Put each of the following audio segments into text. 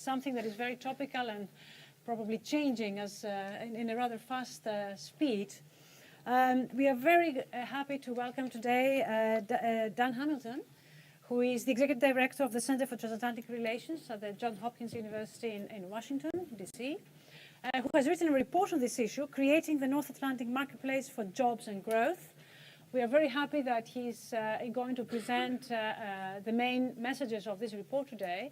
something that is very topical and probably changing as in a rather fast speed. We are very happy to welcome today Dan Hamilton, who is the Executive Director of the Center for Transatlantic Relations at the Johns Hopkins University in Washington, D.C., who has written a report on this issue, Creating the North Atlantic Marketplace for Jobs and Growth. We are very happy that he's going to present the main messages of this report today.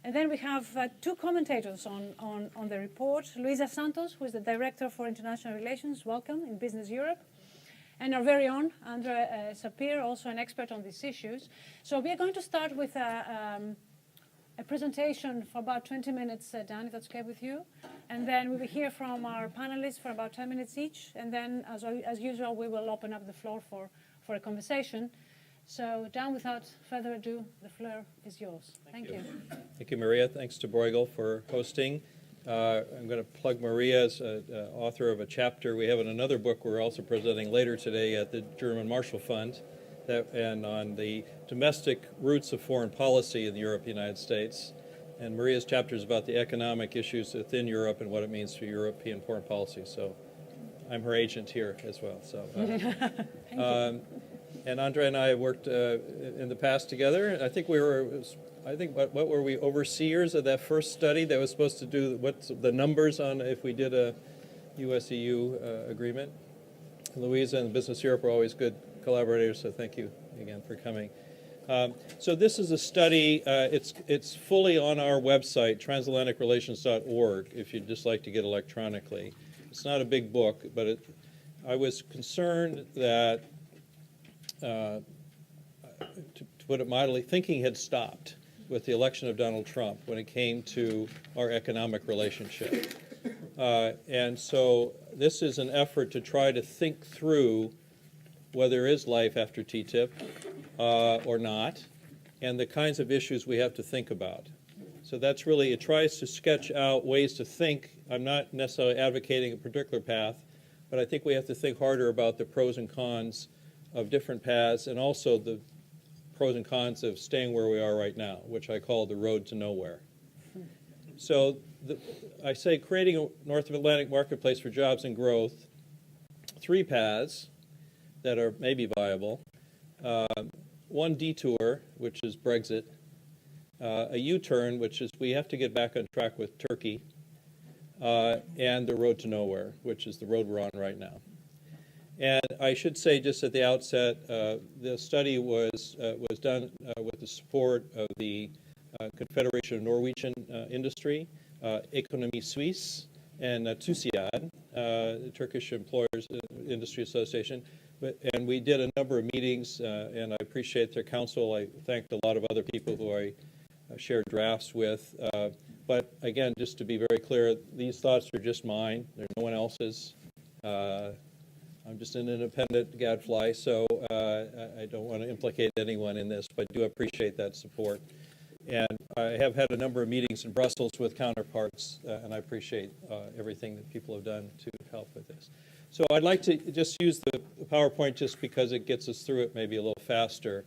And then we have two commentators on the report. Luisa Santos, who is the Director for International Relations, welcome, in Business Europe. And our very own, Andrea Sapir, also an expert on these issues. So we are going to start with a presentation for about 20 minutes, Dan, if that's okay with you. And then we will hear from our panelists for about 10 minutes each. And then, as usual, we will open up the floor for a conversation. So, Dan, without further ado, the floor is yours. Thank you. Thank you, Maria. Thanks to Bruegel for hosting. I'm going to plug Maria as author of a chapter we have in another book we're also presenting later today at the German Marshall Fund, and on the domestic roots of foreign policy in the European United States. And Maria's chapter is about the economic issues within Europe and what it means for European foreign policy. So I'm her agent here as well. So, and Andrea and I worked in the past together. I think what were we, overseers of that first study that was supposed to do what's the numbers on if we did a US-EU agreement. Louisa and Business Europe are always good collaborators, so thank you again for coming. So this is a study, it's fully on our website, transatlanticrelations.org, if you'd just like to get electronically. It's not a big book, but I was concerned that, to put it mildly, thinking had stopped with the election of Donald Trump when it came to our economic relationship. And so this is an effort to try to think through whether there is life after TTIP or not, and the kinds of issues we have to think about. So that's really, it tries to sketch out ways to think. I'm not necessarily advocating a particular path, but I think we have to think harder about the pros and cons of different paths, and also the pros and cons of staying where we are right now, which I call the road to nowhere. So I say creating a North Atlantic marketplace for jobs and growth, three paths that are maybe viable. One detour, which is Brexit, a U-turn, which is we have to get back on track with Turkey, and the road to nowhere, which is the road we're on right now. And I should say just at the outset, the study was done with the support of the Confederation of Norwegian Industry, Économie Suisse, and TÜSİAD, the Turkish Employers Industry Association. And we did a number of meetings, and I appreciate their counsel. I thanked a lot of other people who I shared drafts with. But again, just to be very clear, these thoughts are just mine. They're no one else's. I'm just an independent gadfly, so I don't want to implicate anyone in this, but do appreciate that support. And I have had a number of meetings in Brussels with counterparts, and I appreciate everything that people have done to help with this. So I'd like to just use the PowerPoint just because it gets us through it maybe a little faster,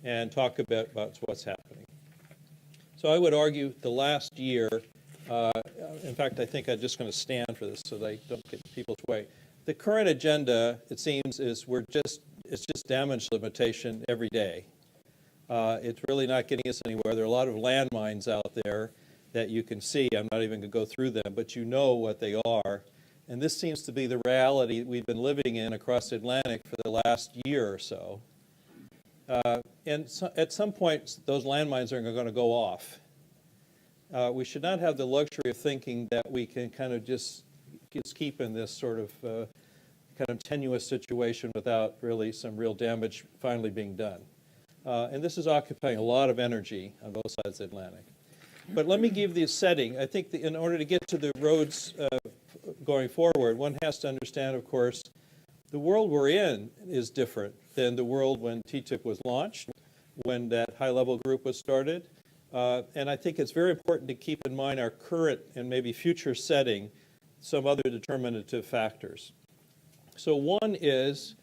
and talk a bit about what's happening. So I would argue the last year, in fact, I think I'm just going to stand for this so they don't get people's way. The current agenda, it seems, is it's just damage limitation every day. It's really not getting us anywhere. There are a lot of landmines out there that you can see. I'm not even going to go through them, but you know what they are. And this seems to be the reality we've been living in across the Atlantic for the last year or so. And so at some point, those landmines are going to go off. We should not have the luxury of thinking that we can kind of just keep in this sort of kind of tenuous situation without really some real damage finally being done. And this is occupying a lot of energy on both sides of the Atlantic. But let me give the setting. I think in order to get to the roads going forward, one has to understand, of course, the world we're in is different than the world when TTIP was launched, when that high-level group was started. And I think it's very important to keep in mind our current and maybe future setting, some other determinative factors. So one is,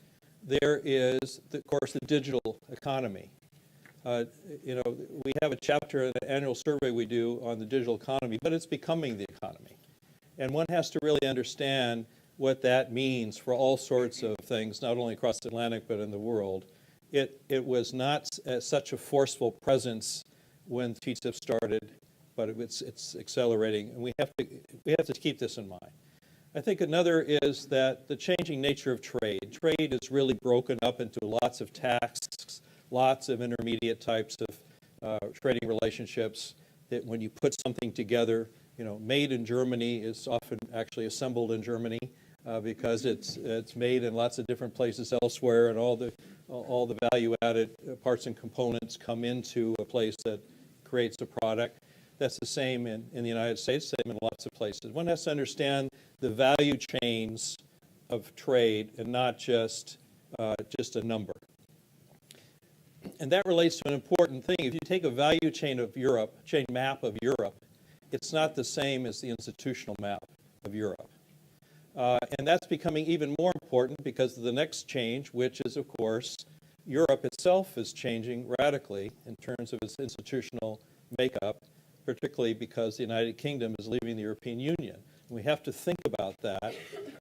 there is, of course, the digital economy. You know, we have a chapter in the annual survey we do on the digital economy, but it's becoming the economy. And one has to really understand what that means for all sorts of things, not only across the Atlantic, but in the world. It was not such a forceful presence when TTIP started, but it's accelerating, and we have to keep this in mind. I think another is that the changing nature of trade. Trade is really broken up into lots of tasks, lots of intermediate types of trading relationships that when you put something together, you know, made in Germany is often actually assembled in Germany because it's made in lots of different places elsewhere, and all the value-added parts and components come into a place that creates a product. That's the same in the United States, same in lots of places. One has to understand the value chains of trade and not just a number. And that relates to an important thing. If you take a value chain of Europe, chain map of Europe, it's not the same as the institutional map of Europe. And that's becoming even more important because of the next change, which is, of course, Europe itself is changing radically in terms of its institutional makeup, particularly because the United Kingdom is leaving the European Union. And we have to think about that.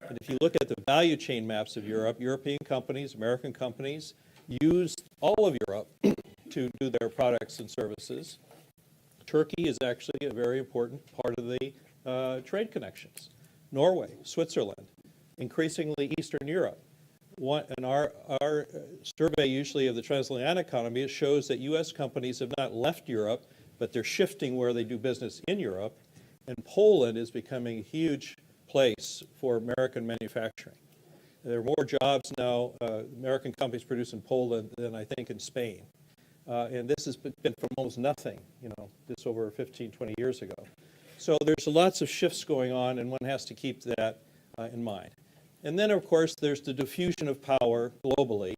And if you look at the value chain maps of Europe, European companies, American companies, use all of Europe to do their products and services. Turkey is actually a very important part of the trade connections. Norway, Switzerland, increasingly Eastern Europe. And our survey usually of the transatlantic economy, it shows that U.S. companies have not left Europe, but they're shifting where they do business in Europe. And Poland is becoming a huge place for American manufacturing. There are more jobs now, American companies produce in Poland than I think in Spain. And this has been from almost nothing, you know, this over 15, 20 years ago. So there's lots of shifts going on, and one has to keep that in mind. And then, of course, there's the diffusion of power globally,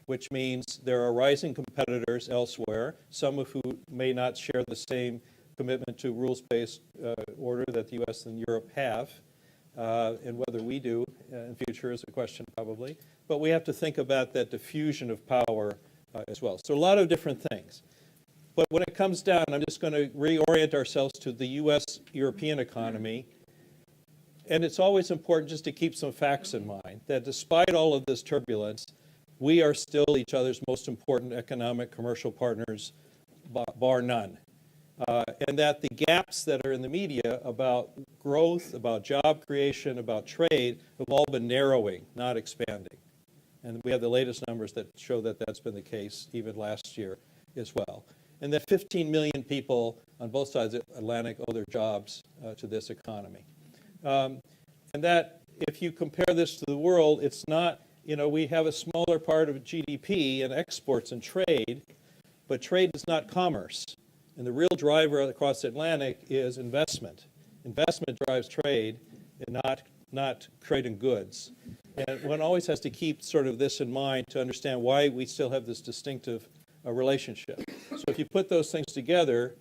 which means there are rising competitors elsewhere, some of who may not share the same commitment to rules-based order that the U.S. and Europe have. And whether we do in future is a question probably. But we have to think about that diffusion of power as well. So a lot of different things. But when it comes down, I'm just going to reorient ourselves to the U.S.-European economy. And it's always important just to keep some facts in mind, that despite all of this turbulence, we are still each other's most important economic commercial partners, bar none. And that the gaps that are in the media about growth, about job creation, about trade have all been narrowing, not expanding. And we have the latest numbers that show that that's been the case even last year as well. And that 15 million people on both sides of the Atlantic owe their jobs to this economy. And that if you compare this to the world, it's not, you know, we have a smaller part of GDP and exports and trade, but trade is not commerce. And the real driver across the Atlantic is investment. Investment drives trade and not trade in goods. And one always has to keep sort of this in mind to understand why we still have this distinctive relationship. So if you put those things together,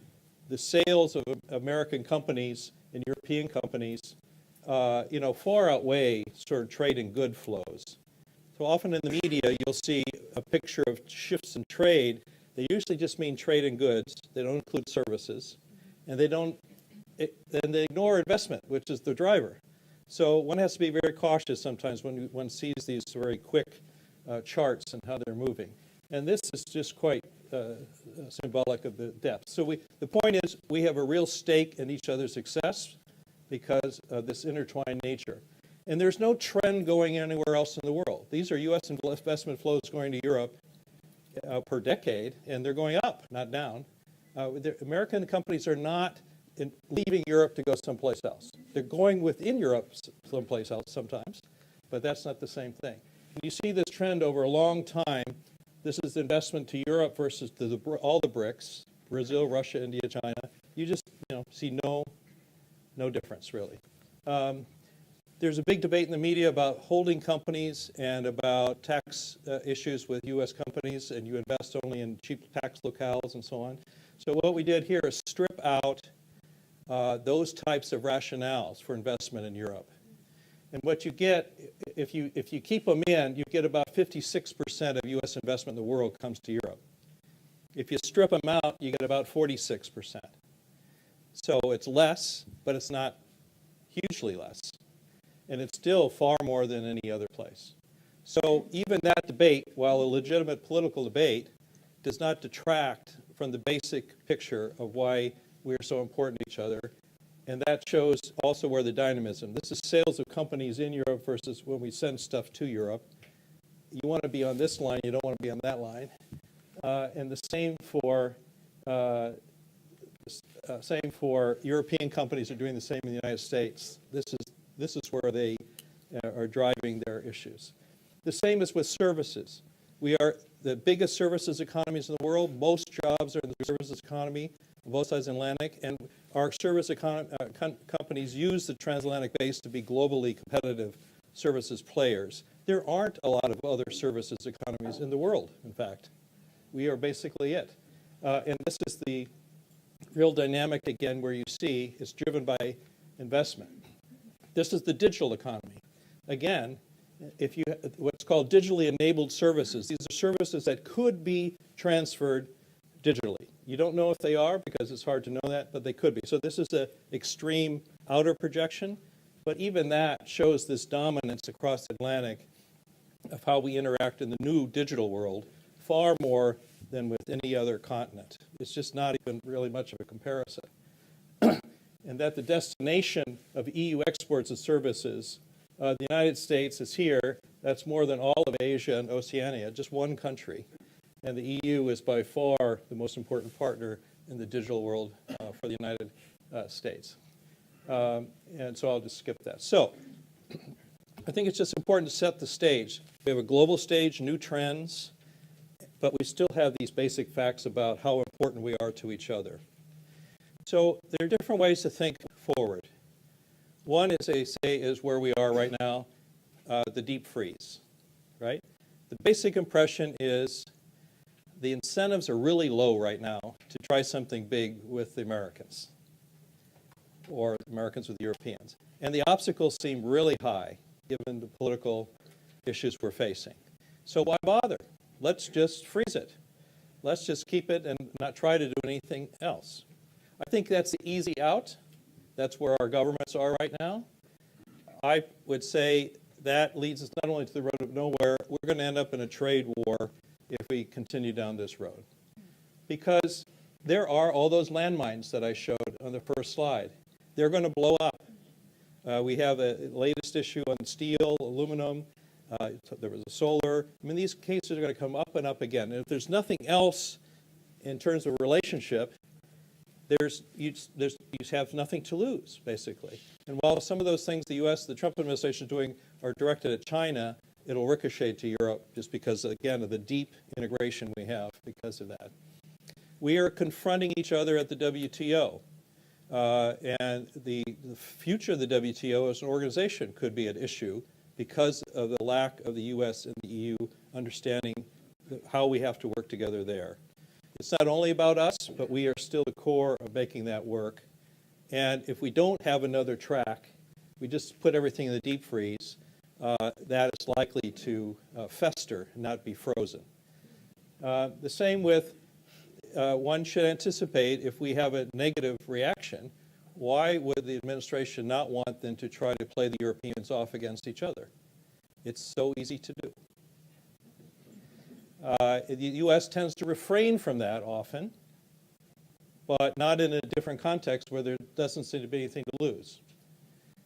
the sales of American companies and European companies, you know, far outweigh sort of trade and good flows. So often in the media, you'll see a picture of shifts in trade. They usually just mean trade and goods. They don't include services, and they ignore investment, which is the driver. So one has to be very cautious sometimes when one sees these very quick charts and how they're moving. And this is just quite symbolic of the depth. So the point is, we have a real stake in each other's success because of this intertwined nature. And there's no trend going anywhere else in the world. These are U.S. investment flows going to Europe per decade, and they're going up, not down. American companies are not leaving Europe to go someplace else. They're going within Europe someplace else sometimes, but that's not the same thing. And you see this trend over a long time. This is investment to Europe versus to all the BRICS, Brazil, Russia, India, China. You just see no difference, really. There's a big debate in the media about holding companies and about tax issues with U.S. companies, and you invest only in cheap tax locales and so on. So what we did here is strip out those types of rationales for investment in Europe. And what you get, if you keep them in, you get about 56% of U.S. investment in the world comes to Europe. If you strip them out, you get about 46%. So it's less, but it's not hugely less. And it's still far more than any other place. So even that debate, while a legitimate political debate, does not detract from the basic picture of why we are so important to each other. And that shows also where the dynamism. This is sales of companies in Europe versus when we send stuff to Europe. You want to be on this line, you don't want to be on that line. And the same for European companies are doing the same in the United States. This is where they are driving their issues. The same is with services. We are the biggest services economies in the world. Most jobs are in the services economy on both sides of the Atlantic, and our service companies use the transatlantic base to be globally competitive services players. There aren't a lot of other services economies in the world, in fact. We are basically it. And this is the real dynamic, again, where you see is driven by investment. This is the digital economy. Again, if you what's called digitally enabled services, these are services that could be transferred digitally. You don't know if they are because it's hard to know that, but they could be. So this is an extreme outer projection, but even that shows this dominance across the Atlantic of how we interact in the new digital world, far more than with any other continent. It's just not even really much of a comparison. And that the destination of EU exports of services, the United States is here. That's more than all of Asia and Oceania, just one country. And the EU is by far the most important partner in the digital world for the United States. And so I'll just skip that. So I think it's just important to set the stage. We have a global stage, new trends, but we still have these basic facts about how important we are to each other. So there are different ways to think forward. One, as they say, is where we are right now, the deep freeze, right? The basic impression is the incentives are really low right now to try something big with the Americans, or Americans with Europeans. And the obstacles seem really high, given the political issues we're facing. So why bother? Let's just freeze it. Let's just keep it and not try to do anything else. I think that's the easy out. That's where our governments are right now. I would say that leads us not only to the road of nowhere, we're going to end up in a trade war if we continue down this road. Because there are all those landmines that I showed on the first slide. They're going to blow up. We have a latest issue on steel, aluminum. There was a solar. I mean, these cases are going to come up and up again. And if there's nothing else in terms of relationship, you have nothing to lose, basically. And while some of those things the Trump administration is doing are directed at China, it'll ricochet to Europe just because, again, of the deep integration we have because of that. We are confronting each other at the WTO. And the future of the WTO as an organization could be at issue because of the lack of the U.S. and the EU understanding how we have to work together there. It's not only about us, but we are still the core of making that work. And if we don't have another track, we just put everything in the deep freeze, that is likely to fester, not be frozen. The same with, one should anticipate if we have a negative reaction, why would the administration not want them to try to play the Europeans off against each other? It's so easy to do. The U.S. tends to refrain from that often, but not in a different context where there doesn't seem to be anything to lose.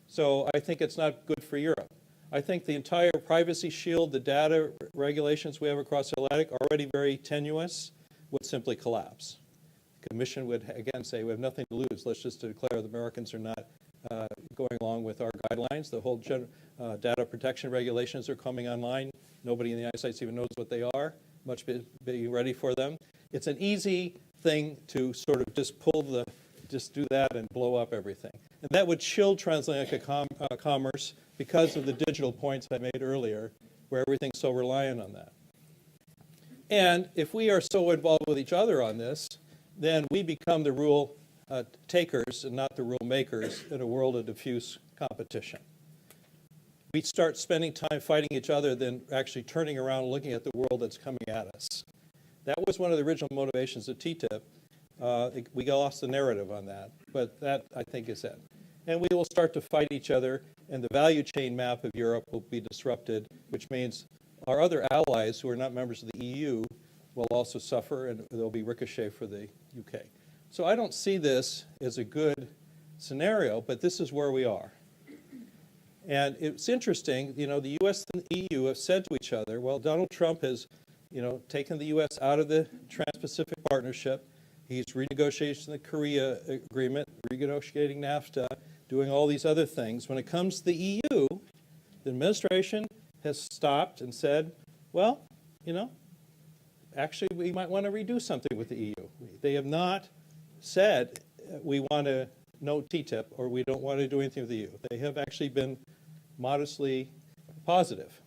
So I think it's not good for Europe. I think the entire privacy shield, the data regulations we have across the Atlantic, already very tenuous, would simply collapse. The Commission would, again, say we have nothing to lose. Let's just declare the Americans are not going along with our guidelines. The whole data protection regulations are coming online. Nobody in the United States even knows what they are, much being ready for them. It's an easy thing to sort of just do that and blow up everything. And that would chill transatlantic commerce because of the digital points I made earlier, where everything's so reliant on that. And if we are so involved with each other on this, then we become the rule takers and not the rule makers in a world of diffuse competition. We start spending time fighting each other than actually turning around and looking at the world that's coming at us. That was one of the original motivations of TTIP. We lost the narrative on that, but that, I think, is it. And we will start to fight each other, and the value chain map of Europe will be disrupted, which means our other allies who are not members of the EU will also suffer, and there will be ricochet for the UK. So I don't see this as a good scenario, but this is where we are. And it's interesting, the US and the EU have said to each other, well, Donald Trump has, taken the US out of the Trans-Pacific Partnership. He's renegotiating the Korea agreement, renegotiating NAFTA, doing all these other things. When it comes to the EU, the administration has stopped and said, well, actually we might want to redo something with the EU. They have not said we want to no TTIP or we don't want to do anything with the EU. They have actually been modestly positive.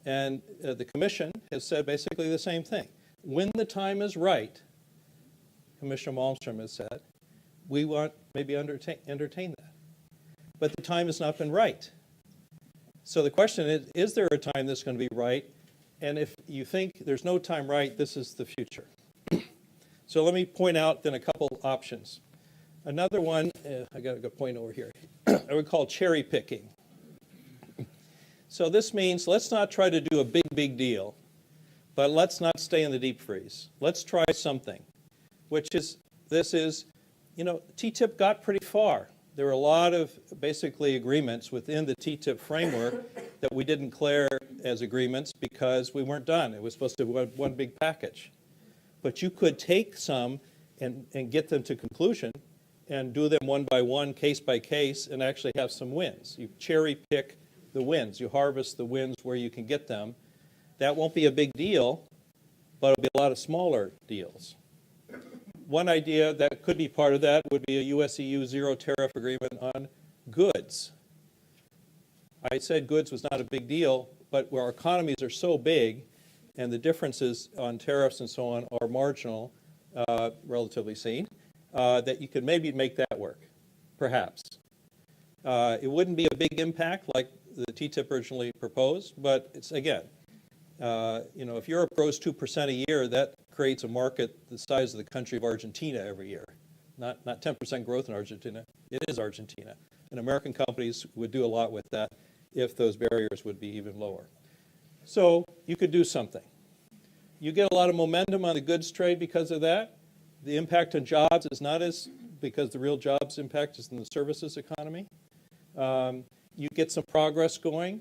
And the Commission has said basically the same thing. When the time is right, Commissioner Malmström has said, we want maybe entertain that. But the time has not been right. So the question is there a time that's going to be right? And if you think there's no time right, this is the future. So let me point out then a couple options. Another one, I got a good point over here, I would call cherry picking. So this means let's not try to do a big deal, but let's not stay in the deep freeze. Let's try something, TTIP got pretty far. There were a lot of basically agreements within the TTIP framework that we didn't declare as agreements because we weren't done. It was supposed to be one big package. But you could take some and get them to conclusion and do them one by one, case by case, and actually have some wins. You cherry pick the wins. You harvest the wins where you can get them. That won't be a big deal, but it'll be a lot of smaller deals. One idea that could be part of that would be a US-EU zero tariff agreement on goods. I said goods was not a big deal, but where our economies are so big and the differences on tariffs and so on are marginal, relatively seen, that you could maybe make that work, perhaps. It wouldn't be a big impact like the TTIP originally proposed, but it's, again, if Europe grows 2% a year, that creates a market the size of the country of Argentina every year. Not 10% growth in Argentina. It is Argentina. And American companies would do a lot with that if those barriers would be even lower. So you could do something. You get a lot of momentum on the goods trade because of that. The impact on jobs is not as, because the real jobs impact is in the services economy. You get some progress going.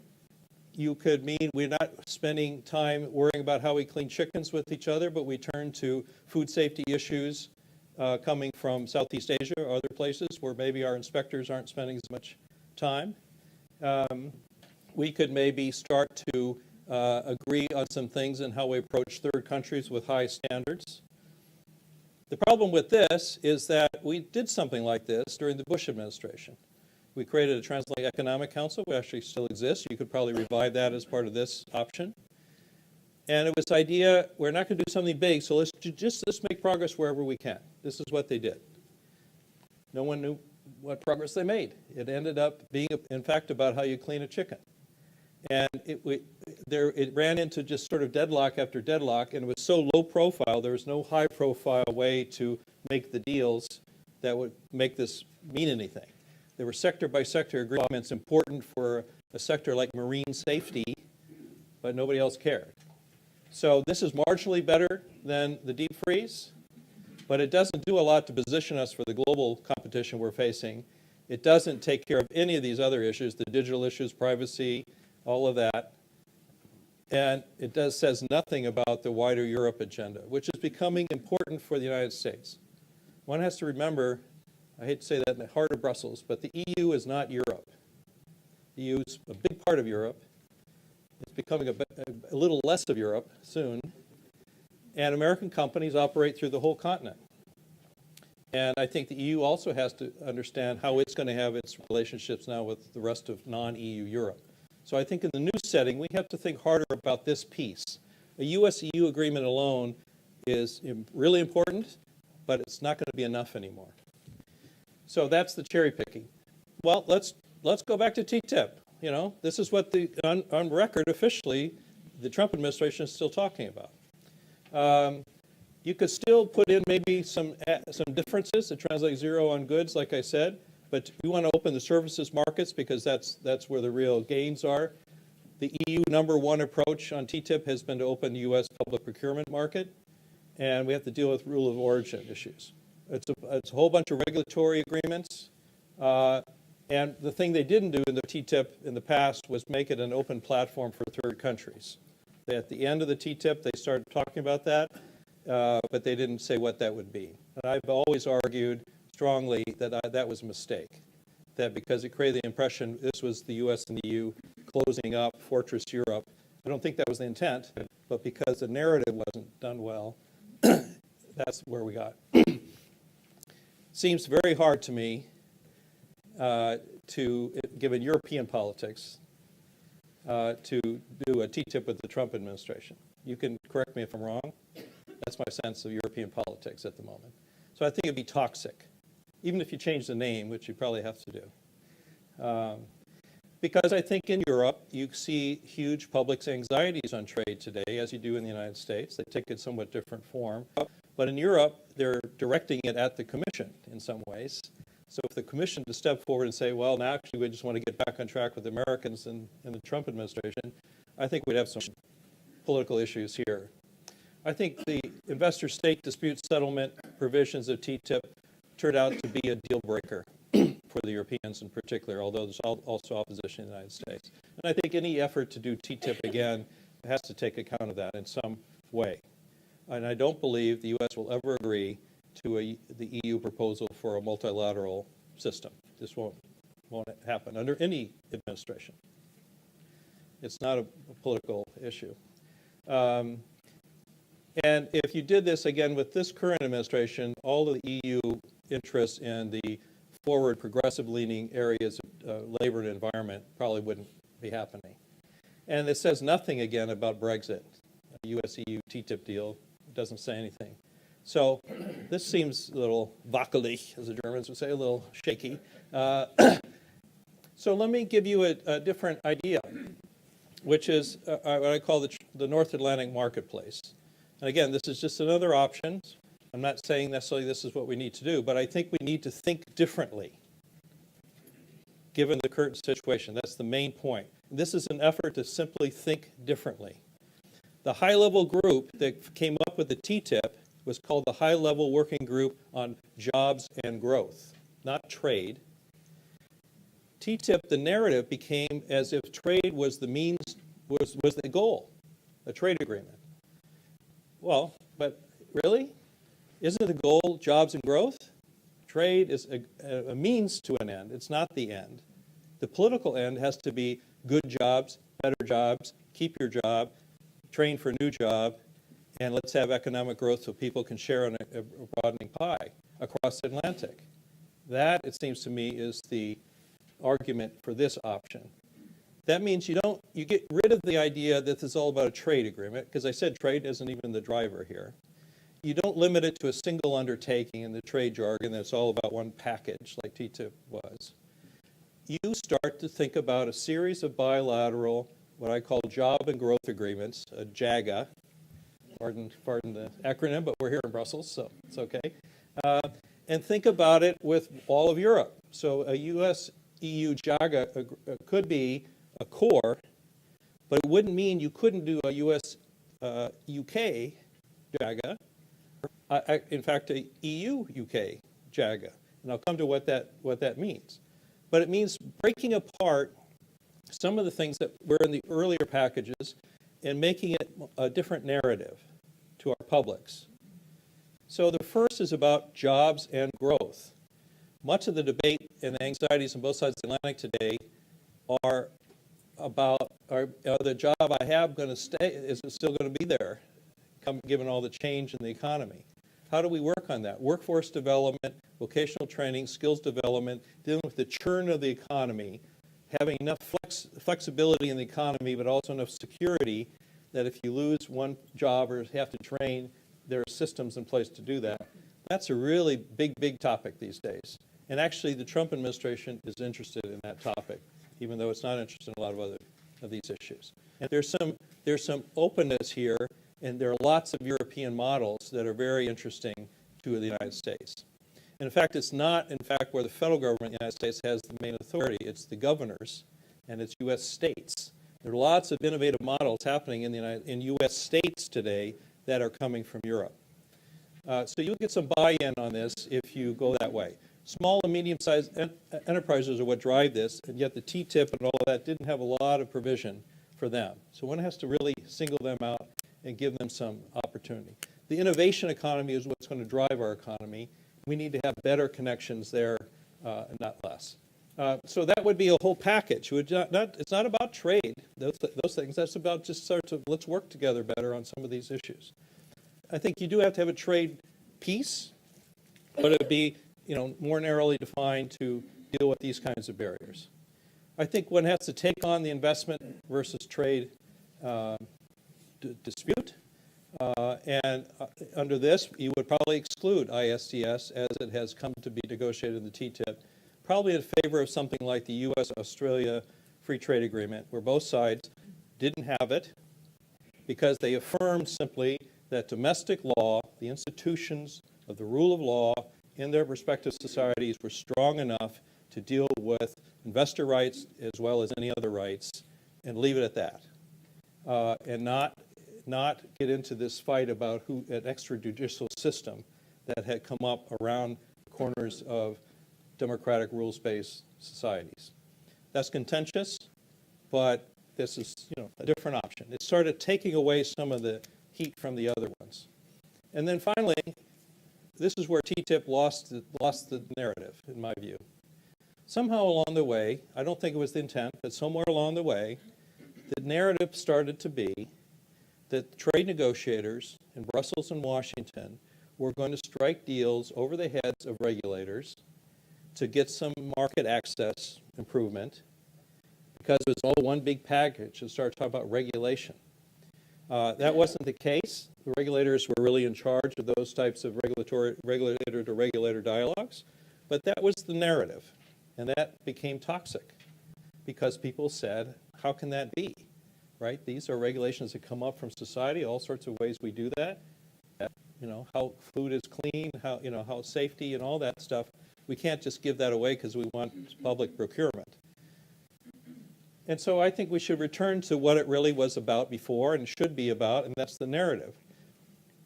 You could mean we're not spending time worrying about how we clean chickens with each other, but we turn to food safety issues coming from Southeast Asia or other places where maybe our inspectors aren't spending as much time. We could maybe start to agree on some things in how we approach third countries with high standards. The problem with this is that we did something like this during the Bush administration. We created a Transatlantic Economic Council, which actually still exists. You could probably revive that as part of this option. And it was the idea, we're not going to do something big, so let's make progress wherever we can. This is what they did. No one knew what progress they made. It ended up being, in fact, about how you clean a chicken. And it ran into just sort of deadlock after deadlock, and it was so low profile, there was no high profile way to make the deals that would make this mean anything. There were sector by sector agreements important for a sector like marine safety, but nobody else cared. So this is marginally better than the deep freeze, but it doesn't do a lot to position us for the global competition we're facing. It doesn't take care of any of these other issues, the digital issues, privacy, all of that. And it says nothing about the wider Europe agenda, which is becoming important for the United States. One has to remember, I hate to say that in the heart of Brussels, but the EU is not Europe. The EU is a big part of Europe. It's becoming a little less of Europe soon. And American companies operate through the whole continent. And I think the EU also has to understand how it's going to have its relationships now with the rest of non-EU Europe. So I think in the new setting, we have to think harder about this piece. A US-EU agreement alone is really important, but it's not going to be enough anymore. So that's the cherry picking. Well, let's go back to TTIP. This is what on record officially the Trump administration is still talking about. You could still put in maybe some differences to translate zero on goods, like I said, but we want to open the services markets because that's where the real gains are. The EU #1 approach on TTIP has been to open the U.S. public procurement market, and we have to deal with rule of origin issues. It's a whole bunch of regulatory agreements, and the thing they didn't do in the TTIP in the past was make it an open platform for third countries. At the end of the TTIP, they started talking about that, but they didn't say what that would be. And I've always argued strongly that that was a mistake, that because it created the impression this was the U.S. and the EU closing up Fortress Europe. I don't think that was the intent, but because the narrative wasn't done well, that's where we got. Seems very hard to me, given European politics, to do a TTIP with the Trump administration. You can correct me if I'm wrong. That's my sense of European politics at the moment. So I think it'd be toxic, even if you change the name, which you probably have to do. Because I think in Europe, you see huge public anxieties on trade today, as you do in the United States. They take a somewhat different form. But in Europe, they're directing it at the Commission in some ways. So if the Commission to step forward and say, well, now actually we just want to get back on track with the Americans and the Trump administration, I think we'd have some political issues here. I think the investor-state dispute settlement provisions of TTIP turned out to be a deal breaker for the Europeans in particular, although there's also opposition in the United States. And I think any effort to do TTIP again has to take account of that in some way. And I don't believe the U.S. will ever agree to the EU proposal for a multilateral system. This won't happen under any administration. It's not a political issue. And if you did this again with this current administration, all of the EU interests in the forward progressive leaning areas of labor and environment probably wouldn't be happening. And it says nothing again about Brexit. A US-EU TTIP deal doesn't say anything. So this seems a little wackelig, as the Germans would say, a little shaky. So let me give you a different idea, which is what I call the North Atlantic marketplace. And again, this is just another option. I'm not saying necessarily this is what we need to do, but I think we need to think differently given the current situation. That's the main point. This is an effort to simply think differently. The high-level group that came up with the TTIP was called the High-Level Working Group on Jobs and Growth, not trade. TTIP, the narrative became as if trade was the means, was the goal, a trade agreement. Well, but really? Isn't the goal jobs and growth? Trade is a means to an end. It's not the end. The political end has to be good jobs, better jobs, keep your job, train for a new job, and let's have economic growth so people can share on a broadening pie across the Atlantic. That, it seems to me, is the argument for this option. That means you get rid of the idea that this is all about a trade agreement, because I said trade isn't even the driver here. You don't limit it to a single undertaking in the trade jargon that's all about one package like TTIP was. You start to think about a series of bilateral, what I call job and growth agreements, a JAGA, pardon the acronym, but we're here in Brussels, so it's okay. And think about it with all of Europe. So a US-EU JAGA could be a core, but it wouldn't mean you couldn't do a US-UK JAGA. In fact, a EU-UK JAGA, and I'll come to what that means. But it means breaking apart some of the things that were in the earlier packages and making it a different narrative to our publics. So the first is about jobs and growth. Much of the debate and the anxieties on both sides of the Atlantic today are about, are the job I have going to stay, is it still going to be there, given all the change in the economy? How do we work on that? Workforce development, vocational training, skills development, dealing with the churn of the economy, having enough flexibility in the economy, but also enough security that if you lose one job or have to train, there are systems in place to do that. That's a really big, big topic these days. And actually, the Trump administration is interested in that topic, even though it's not interested in a lot of other of these issues. And there's some openness here And there are lots of European models that are very interesting to the United States. And in fact, it's not, in fact, where the federal government in the United States has the main authority. It's the governors and it's U.S. states. There are lots of innovative models happening in U.S. states today that are coming from Europe. So you'll get some buy-in on this if you go that way. Small and medium-sized enterprises are what drive this, and yet the TTIP and all of that didn't have a lot of provision for them. So one has to really single them out and give them some opportunity. The innovation economy is what's going to drive our economy. We need to have better connections there, and not less. So that would be a whole package. It's not about trade, those things. That's about just sort of let's work together better on some of these issues. I think you do have to have a trade piece, but it would be more narrowly defined to deal with these kinds of barriers. I think one has to take on the investment versus trade dispute. And under this, you would probably exclude ISDS as it has come to be negotiated in the TTIP, probably in favor of something like the U.S.-Australia Free Trade Agreement, where both sides didn't have it because they affirmed simply that domestic law, the institutions of the rule of law in their respective societies were strong enough to deal with investor rights as well as any other rights, and leave it at that, and not get into this fight about an extrajudicial system that had come up around the corners of democratic rules-based societies. That's contentious, but this is a different option. It started taking away some of the heat from the other ones. And then finally, this is where TTIP lost the narrative, in my view. Somehow along the way, I don't think it was the intent, but somewhere along the way, the narrative started to be that trade negotiators in Brussels and Washington were going to strike deals over the heads of regulators to get some market access improvement because it was all one big package and started talking about regulation. That wasn't the case. The regulators were really in charge of those types of regulator-to-regulator dialogues, but that was the narrative, and that became toxic because people said, how can that be, right? These are regulations that come up from society, all sorts of ways we do that. How food is clean, how safety and all that stuff. We can't just give that away because we want public procurement. And so I think we should return to what it really was about before and should be about, and that's the narrative.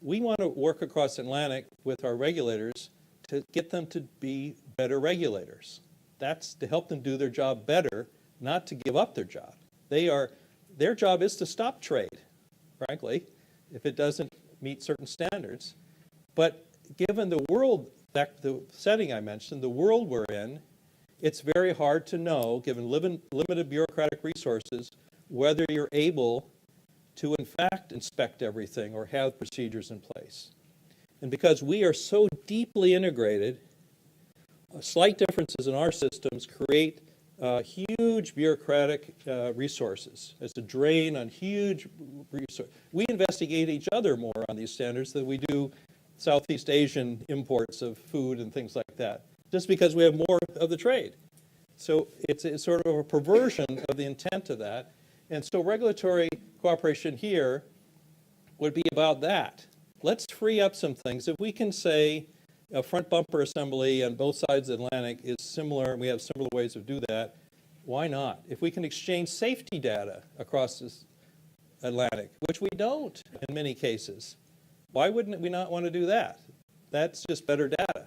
We want to work across the Atlantic with our regulators to get them to be better regulators. That's to help them do their job better, not to give up their job. Their job is to stop trade, frankly, if it doesn't meet certain standards. But given the world, the setting I mentioned, the world we're in, it's very hard to know, given limited bureaucratic resources, whether you're able to, in fact, inspect everything or have procedures in place. And because we are so deeply integrated, slight differences in our systems create huge bureaucratic resources as a drain on huge resources. We investigate each other more on these standards than we do Southeast Asian imports of food and things like that, just because we have more of the trade. So it's sort of a perversion of the intent of that. And so regulatory cooperation here would be about that. Let's free up some things. If we can say a front bumper assembly on both sides of the Atlantic is similar, and we have similar ways to do that, why not? If we can exchange safety data across this Atlantic, which we don't in many cases, why wouldn't we not want to do that? That's just better data.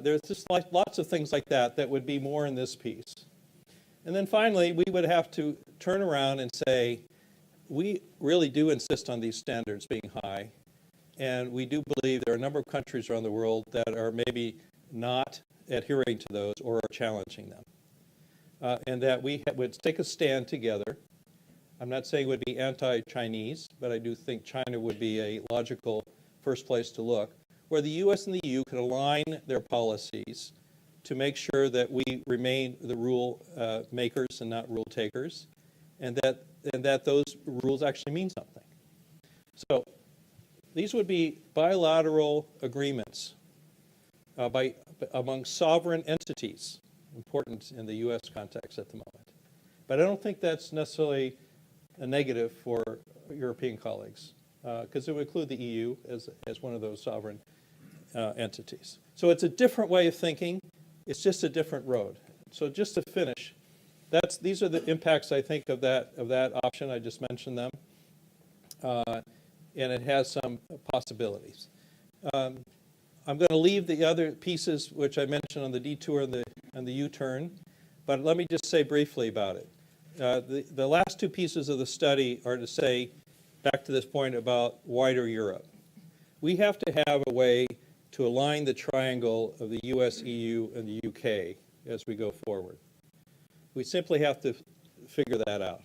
There's just lots of things like that would be more in this piece. And then finally, we would have to turn around and say, we really do insist on these standards being high, and we do believe there are a number of countries around the world that are maybe not adhering to those or are challenging them. And that we would take a stand together. I'm not saying it would be anti-Chinese, but I do think China would be a logical first place to look, where the U.S. and the EU could align their policies to make sure that we remain the rule makers and not rule takers, and that those rules actually mean something. So these would be bilateral agreements among sovereign entities, important in the U.S. context at the moment. But I don't think that's necessarily a negative for European colleagues. because it would include the EU as one of those sovereign entities. So it's a different way of thinking. It's just a different road. So just to finish, these are the impacts, I think, of that option. I just mentioned them. And it has some possibilities. I'm going to leave the other pieces, which I mentioned on the detour and the U-turn, but let me just say briefly about it. The last two pieces of the study are to say, back to this point about wider Europe. We have to have a way to align the triangle of the US, EU, and the UK as we go forward. We simply have to figure that out.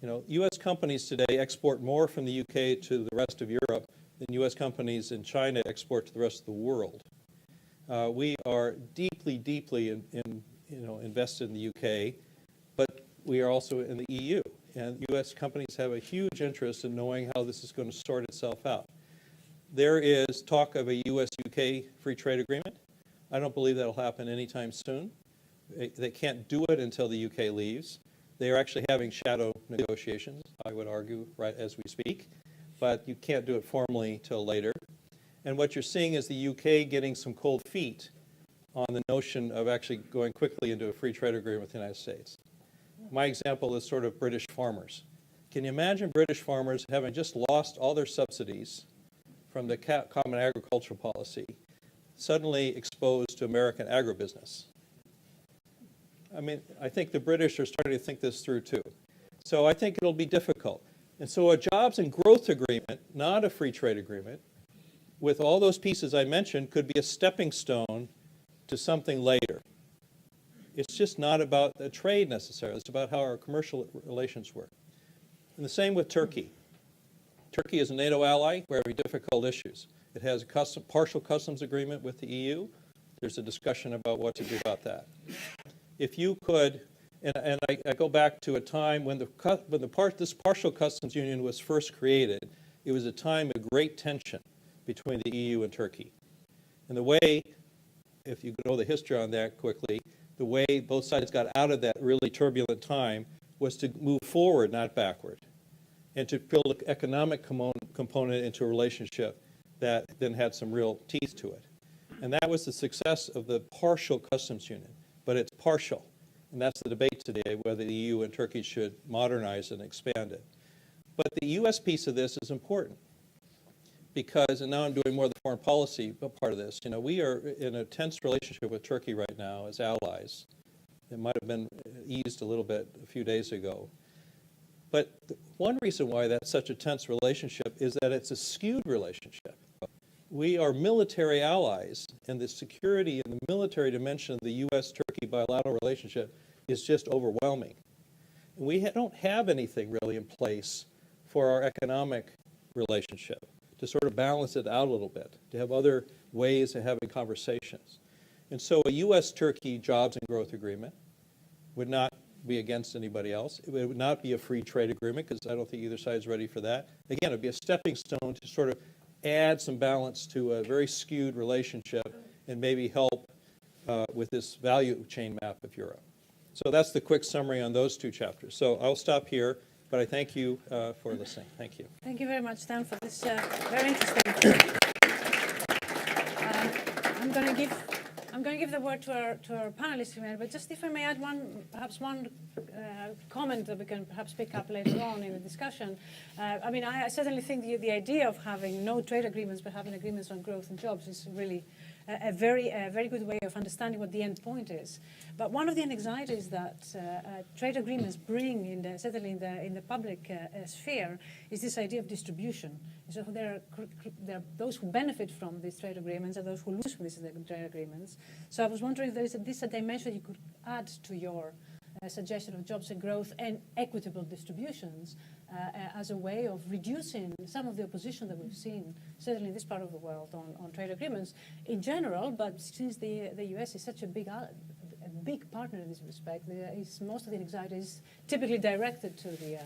U.S. companies today export more from the UK to the rest of Europe than U.S. companies in China export to the rest of the world. We are deeply, deeply invested in the UK, but we are also in the EU. And U.S. companies have a huge interest in knowing how this is going to sort itself out. There is talk of a U.S.-UK free trade agreement. I don't believe that will happen anytime soon. They can't do it until the UK leaves. They are actually having shadow negotiations, I would argue, right as we speak, but you can't do it formally till later. And what you're seeing is the UK getting some cold feet on the notion of actually going quickly into a free trade agreement with the United States. My example is sort of British farmers. Can you imagine British farmers having just lost all their subsidies from the Common Agricultural Policy, suddenly exposed to American agribusiness? I mean, I think the British are starting to think this through too. So I think it'll be difficult. And so a jobs and growth agreement, not a free trade agreement, with all those pieces I mentioned, could be a stepping stone to something later. It's just not about the trade necessarily. It's about how our commercial relations work. And the same with Turkey. Turkey is a NATO ally. We're having difficult issues. It has a partial customs agreement with the EU. There's a discussion about what to do about that. If you could, and I go back to a time when this partial customs union was first created, it was a time of great tension between the EU and Turkey. And the way, if you know the history on that quickly, the way both sides got out of that really turbulent time was to move forward, not backward, and to build an economic component into a relationship that then had some real teeth to it. And that was the success of the partial customs union. But it's partial, and that's the debate today, whether the EU and Turkey should modernize and expand it. But the U.S. piece of this is important because, and now I'm doing more of the foreign policy part of this, we are in a tense relationship with Turkey right now as allies. It might have been eased a little bit a few days ago. But one reason why that's such a tense relationship is that it's a skewed relationship. We are military allies, and the security and the military dimension of the U.S.-Turkey bilateral relationship is just overwhelming. And we don't have anything really in place for our economic relationship to sort of balance it out a little bit, to have other ways of having conversations. And so a U.S.-Turkey jobs and growth agreement would not be against anybody else. It would not be a free trade agreement because I don't think either side is ready for that. Again, it would be a stepping stone to sort of add some balance to a very skewed relationship and maybe help with this value chain map of Europe. So that's the quick summary on those two chapters. So I'll stop here, but I thank you for listening. Thank you. Thank you very much, Dan, for this very interesting. I'm going to give the word to our panelists here, but just if I may add perhaps one comment that we can perhaps pick up later on in the discussion. I mean, I certainly think the idea of having no trade agreements but having agreements on growth and jobs is really a very good way of understanding what the end point is. But one of the anxieties that trade agreements bring, certainly in the public sphere, is this idea of distribution. So there are those who benefit from these trade agreements and those who lose from these trade agreements. So I was wondering if there is a dimension you could add to your suggestion of jobs and growth and equitable distributions as a way of reducing some of the opposition that we've seen, certainly in this part of the world, on trade agreements in general. But since the US is such a big partner in this respect, most of the anxiety is typically directed to the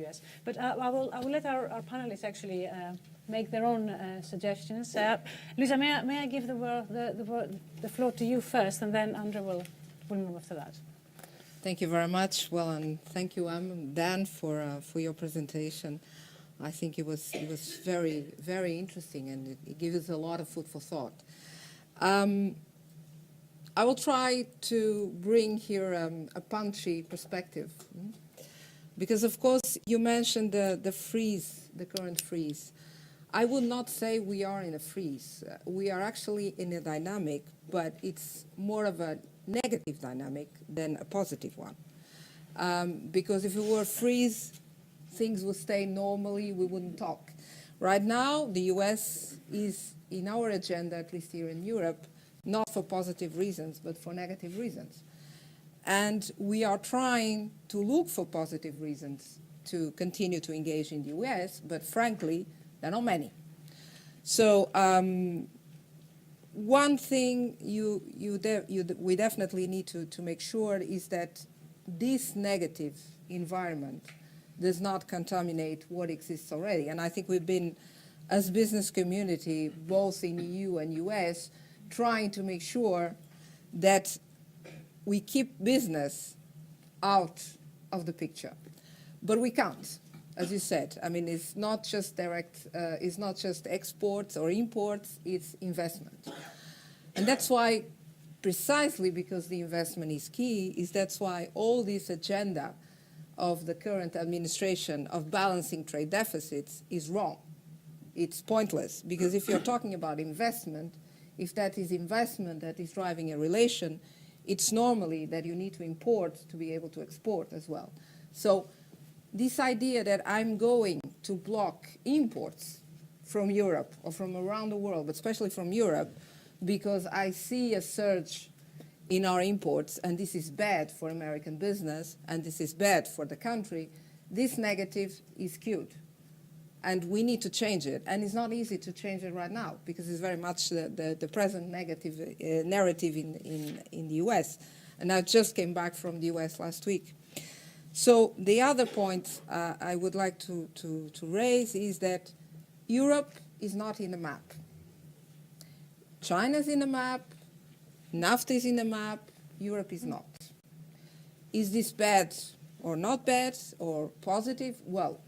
US. But I will let our panelists actually make their own suggestions. Luisa, may I give the floor to you first, and then Andrea will move after that. Thank you very much. Well, and thank you, Dan, for your presentation. I think it was very, very interesting, and it gives us a lot of food for thought. I will try to bring here a punchy perspective, because of course you mentioned the freeze, the current freeze. I would not say we are in a freeze. We are actually in a dynamic, but it's more of a negative dynamic than a positive one. Because if it were a freeze, things would stay normally, we wouldn't talk. Right now, the US is in our agenda, at least here in Europe, not for positive reasons, but for negative reasons. And we are trying to look for positive reasons to continue to engage in the US, but frankly, there are not many. So one thing we definitely need to make sure is that this negative environment does not contaminate what exists already. And I think we've been, as business community, both in EU and US, trying to make sure that we keep business out of the picture. But we can't, as you said. I mean, it's not just it's not just exports or imports, it's investment. And that's why, precisely because the investment is key, that's why all this agenda of the current administration of balancing trade deficits is wrong. It's pointless, because if you're talking about investment, if that is investment that is driving a relation, it's normally that you need to import to be able to export as well. So this idea that I'm going to block imports from Europe or from around the world, but especially from Europe, because I see a surge in our imports, and this is bad for American business, and this is bad for the country, this negative is skewed. And we need to change it. And it's not easy to change it right now, because it's very much the present negative narrative in the US. And I just came back from the US last week. So the other point I would like to raise is that Europe is not in the map. China's in the map, NAFTA is in the map, Europe is not. Is this bad or not bad or positive? Well,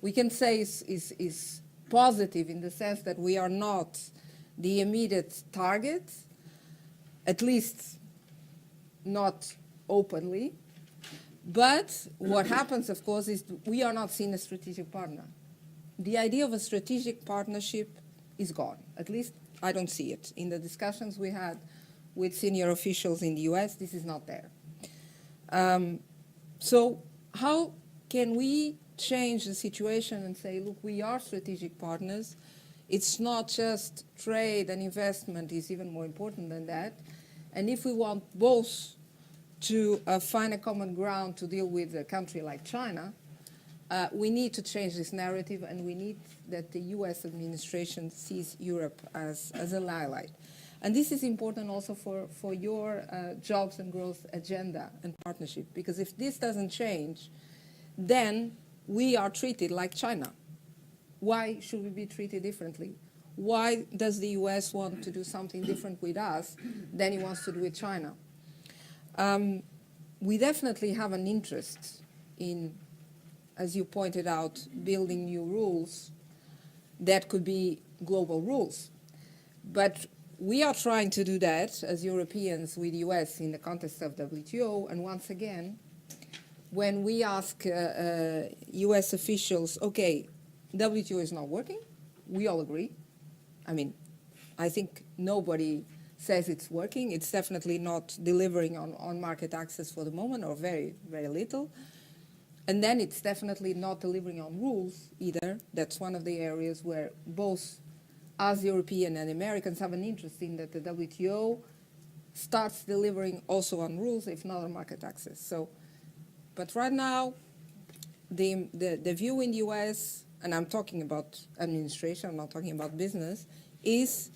we can say is positive in the sense that we are not the immediate target, at least not openly. But what happens, of course, is we are not seen as a strategic partner. The idea of a strategic partnership is gone. At least I don't see it. In the discussions we had with senior officials in the US, this is not there. So how can we change the situation and say, look, we are strategic partners. It's not just trade and investment is even more important than that. And if we want both to find a common ground to deal with a country like China, we need to change this narrative, and we need that the US administration sees Europe as an ally. And this is important also for your jobs and growth agenda and partnership, because if this doesn't change, then we are treated like China. Why should we be treated differently? Why does the US want to do something different with us than it wants to do with China? We definitely have an interest in, as you pointed out, building new rules that could be global rules. But we are trying to do that as Europeans with the US in the context of WTO, and once again, when we ask US officials, okay, WTO is not working, we all agree. I mean, I think nobody says it's working. It's definitely not delivering on market access for the moment, or very, very little. And then it's definitely not delivering on rules either. That's one of the areas where both us Europeans and Americans have an interest in that the WTO starts delivering also on rules, if not on market access. So, but right now, the view in the US, and I'm talking about administration, I'm not talking about business, is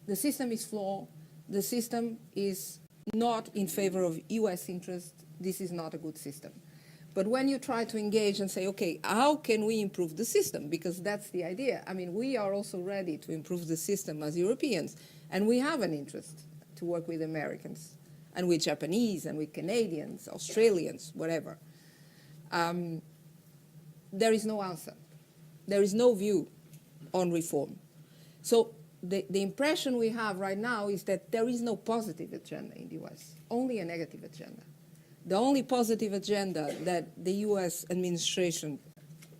the system is flawed, the system is not in favor of US interest, this is not a good system. But when you try to engage and say, okay, how can we improve the system? Because that's the idea. I mean, we are also ready to improve the system as Europeans, and we have an interest to work with Americans, and with there is no answer. There is no view on reform. So the impression we have right now is that there is no positive agenda in the US, only a negative agenda. The only positive agenda that the US administration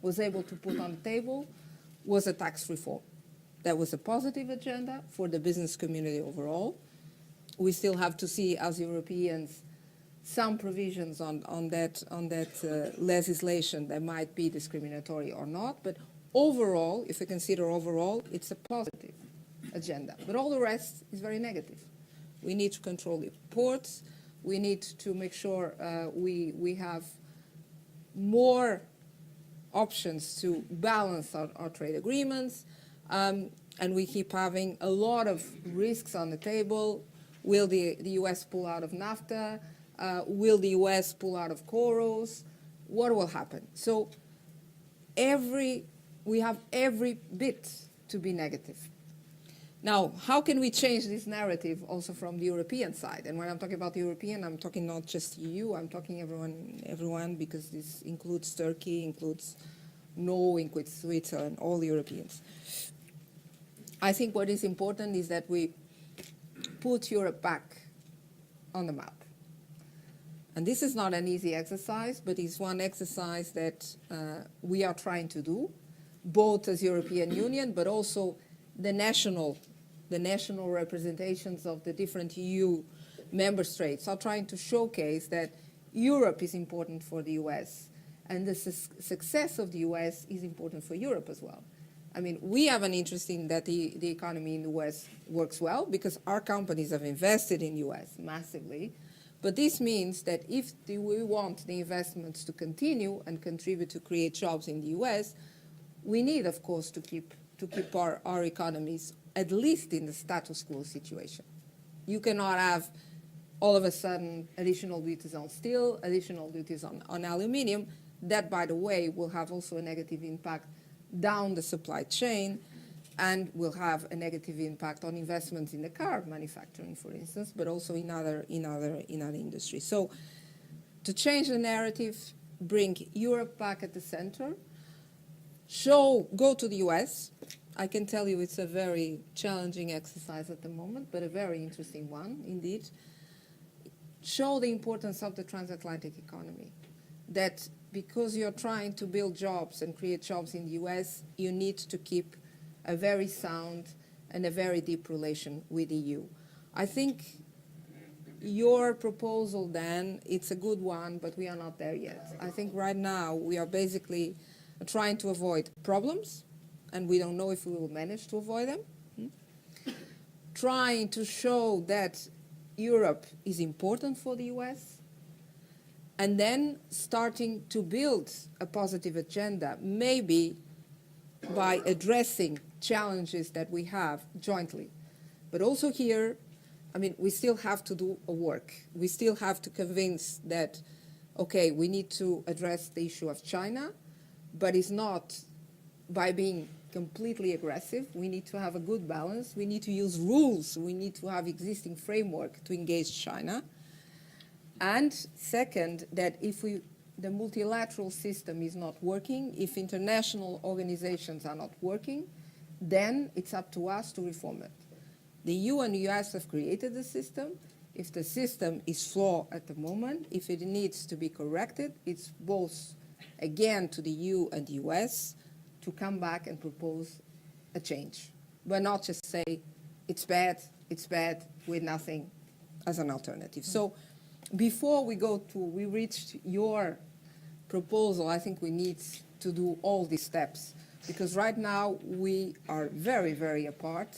was able to put on the table was a tax reform. That was a positive agenda for the business community overall. We still have to see, as Europeans, some provisions on that legislation that might be discriminatory or not. But overall, if we consider overall, it's a positive agenda. But all the rest is very negative. We need to control imports. We need to make sure we have more options to balance our trade agreements. And we keep having a lot of risks on the table. Will the US pull out of NAFTA? Will the US pull out of Coros? What will happen? So we have every bit to be negative. Now, how can we change this narrative also from the European side? And when I'm talking about the European, I'm talking not just EU, I'm talking everyone, because this includes Turkey, includes Norway, includes Switzerland, all the Europeans. I think what is important is that we put Europe back on the map. And this is not an easy exercise, but it's one exercise that we are trying to do, both as European Union, but also the national representations of the different EU member states are trying to showcase that Europe is important for the US, and the success of the US is important for Europe as well. I mean, we have an interest in that the economy in the US works well because our companies have invested in the US massively. But this means that if we want the investments to continue and contribute to create jobs in the US, we need, of course, to keep our economies at least in the status quo situation. You cannot have all of a sudden additional duties on steel, additional duties on aluminium. That, by the way, will have also a negative impact down the supply chain and will have a negative impact on investments in the car manufacturing, for instance, but also in other industries. So to change the narrative, bring Europe back at the center, go to the US. I can tell you it's a very challenging exercise at the moment, but a very interesting one indeed. Show the importance of the transatlantic economy, that because you're trying to build jobs and create jobs in the US, you need to keep a very sound and a very deep relation with the EU. I think your proposal, Dan, it's a good one, but we are not there yet. I think right now we are basically trying to avoid problems, and we don't know if we will manage to avoid them. Trying to show that Europe is important for the US, and then starting to build a positive agenda, maybe by addressing challenges that we have jointly. But also here, I mean, we still have to do a work. We still have to convince that, okay, we need to address the issue of China, but it's not by being completely aggressive. We need to have a good balance. We need to use rules. We need to have existing framework to engage China. And second, that if the multilateral system is not working, if international organizations are not working, then it's up to us to reform it. The EU and the US have created the system. If the system is flawed at the moment, if it needs to be corrected, it's both, again, to the EU and the US to come back and propose a change. But not just say, it's bad, with nothing as an alternative. So before we reach your proposal, I think we need to do all these steps, because right now we are very, very apart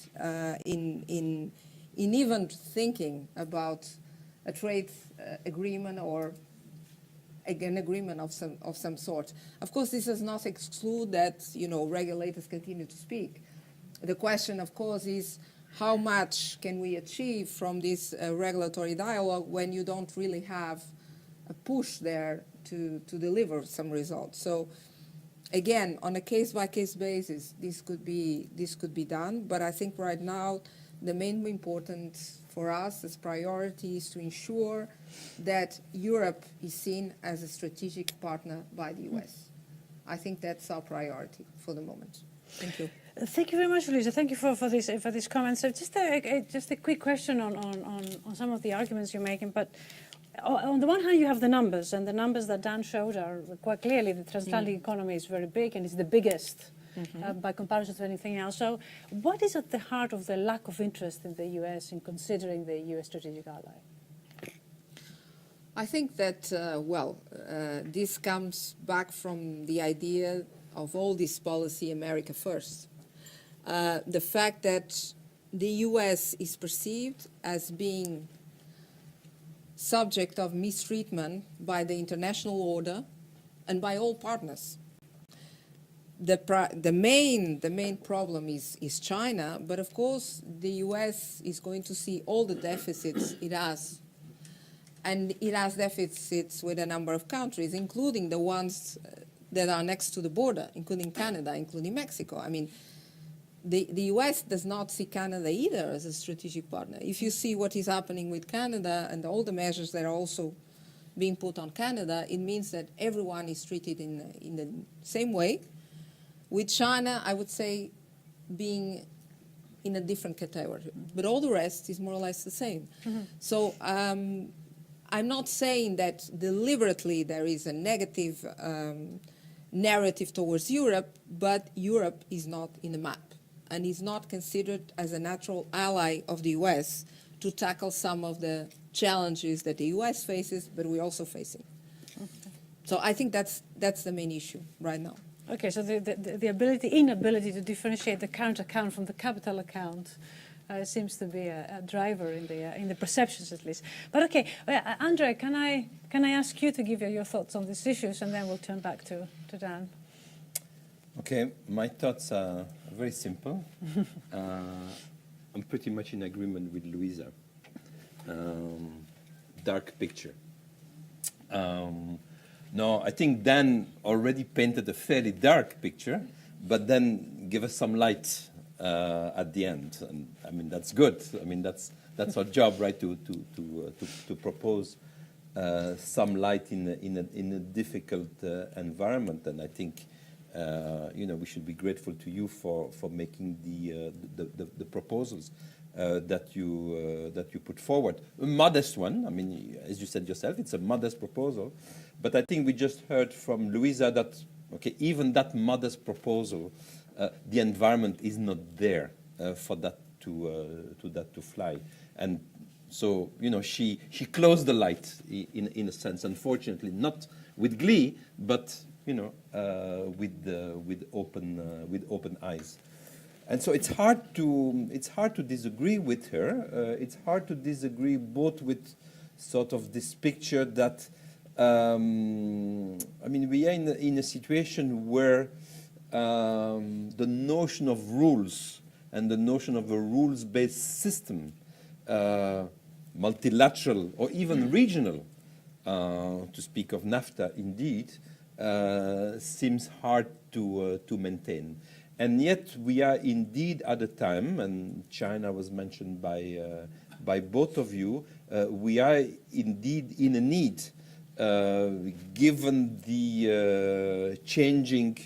in even thinking about a trade agreement or an agreement of some sort. Of course, this does not exclude that regulators continue to speak. The question, of course, is how much can we achieve from this regulatory dialogue when you don't really have a push there to deliver some results. So again, on a case-by-case basis, this could be done. But I think right now the main important for us as priority is to ensure that Europe is seen as a strategic partner by the US. I think that's our priority for the moment. Thank you. Thank you very much, Luisa. Thank you for these comments. So just a quick question on some of the arguments you're making. But on the one hand, you have the numbers, and the numbers that Dan showed are quite clearly the transatlantic economy is very big and is the biggest by comparison to anything else. So what is at the heart of the lack of interest in the US in considering the US strategic ally? I think that, this comes back from the idea of all this policy America first. The fact that the US is perceived as being subject of mistreatment by the international order and by all partners. The main problem is China, but of course the US is going to see all the deficits it has. And it has deficits with a number of countries, including the ones that are next to the border, including Canada, including Mexico. I mean, the US does not see Canada either as a strategic partner. If you see what is happening with Canada and all the measures that are also being put on Canada, it means that everyone is treated in the same way, with China, I would say, being in a different category. But all the rest is more or less the same. So I'm not saying that deliberately there is a negative narrative towards Europe, but Europe is not in the map and is not considered as a natural ally of the US to tackle some of the challenges that the US faces, but we're also facing. Okay. So I think that's the main issue right now. Okay, so the inability to differentiate the current account from the capital account seems to be a driver in the perceptions, at least. But okay, Andre, can I ask you to give your thoughts on these issues, and then we'll turn back to Dan. Okay, my thoughts are very simple. I'm pretty much in agreement with Luisa. Dark picture. No, I think Dan already painted a fairly dark picture, but then give us some light at the end, and I mean that's good. I mean that's our job, right? To propose some light in a difficult environment, and I think we should be grateful to you for making the proposals that you put forward. A modest one. I mean, as you said yourself, it's a modest proposal, but I think we just heard from Luisa that even that modest proposal. The environment is not there for that to fly, and so she closed the light in a sense. Unfortunately, not with glee, but with open eyes. And so it's hard to disagree with her. It's hard to disagree both with sort of this picture that we are in a situation where. The notion of rules and the notion of a rules-based system, multilateral or even regional, to speak of NAFTA, indeed, seems hard to maintain. And yet we are indeed at a time, and China was mentioned by both of you, we are indeed in a need, given the changing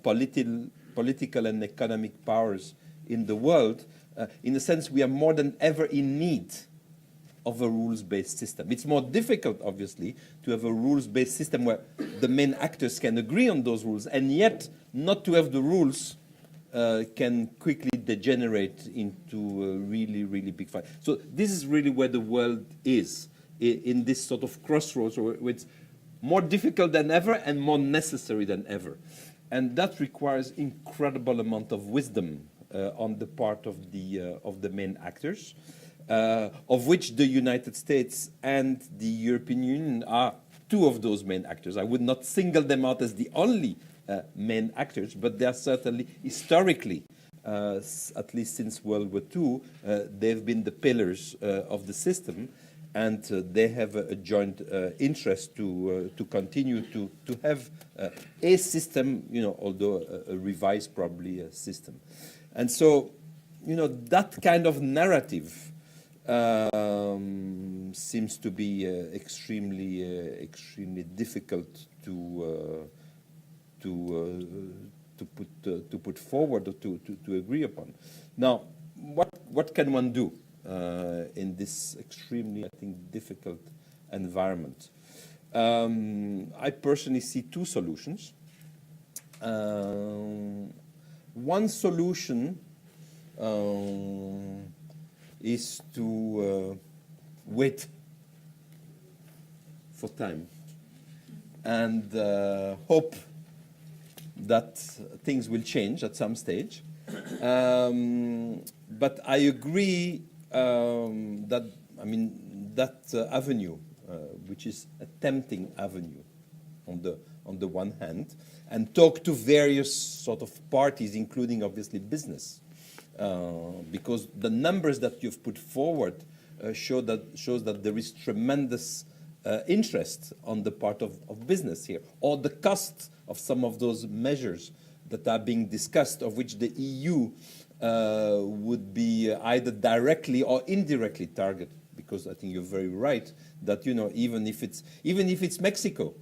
political and economic powers in the world. In a sense, we are more than ever in need of a rules-based system. It's more difficult, obviously, to have a rules-based system where the main actors can agree on those rules, and yet not to have the rules can quickly degenerate into a really, really big fight. So this is really where the world is, in this sort of crossroads where it's more difficult than ever and more necessary than ever. And that requires incredible amount of wisdom on the part of the main actors, of which the United States and the European Union are two of those main actors. I would not single them out as the only main actors, but they are certainly historically, at least since World War II, they've been the pillars of the system. And they have a joint interest to continue to have a system, although a revised probably system. And so, that kind of narrative seems to be extremely difficult to put forward or to agree upon. Now, what can one do in this extremely, I think, difficult environment? I personally see two solutions. One solution is to wait for time and hope that things will change at some stage. But I agree that avenue, which is a tempting avenue on the one hand, and talk to various sort of parties, including obviously business, because the numbers that you've put forward shows that there is tremendous interest on the part of business here, or the cost of some of those measures that are being discussed, of which the EU would be either directly or indirectly targeted. Because I think you're very right that even if it's Mexico,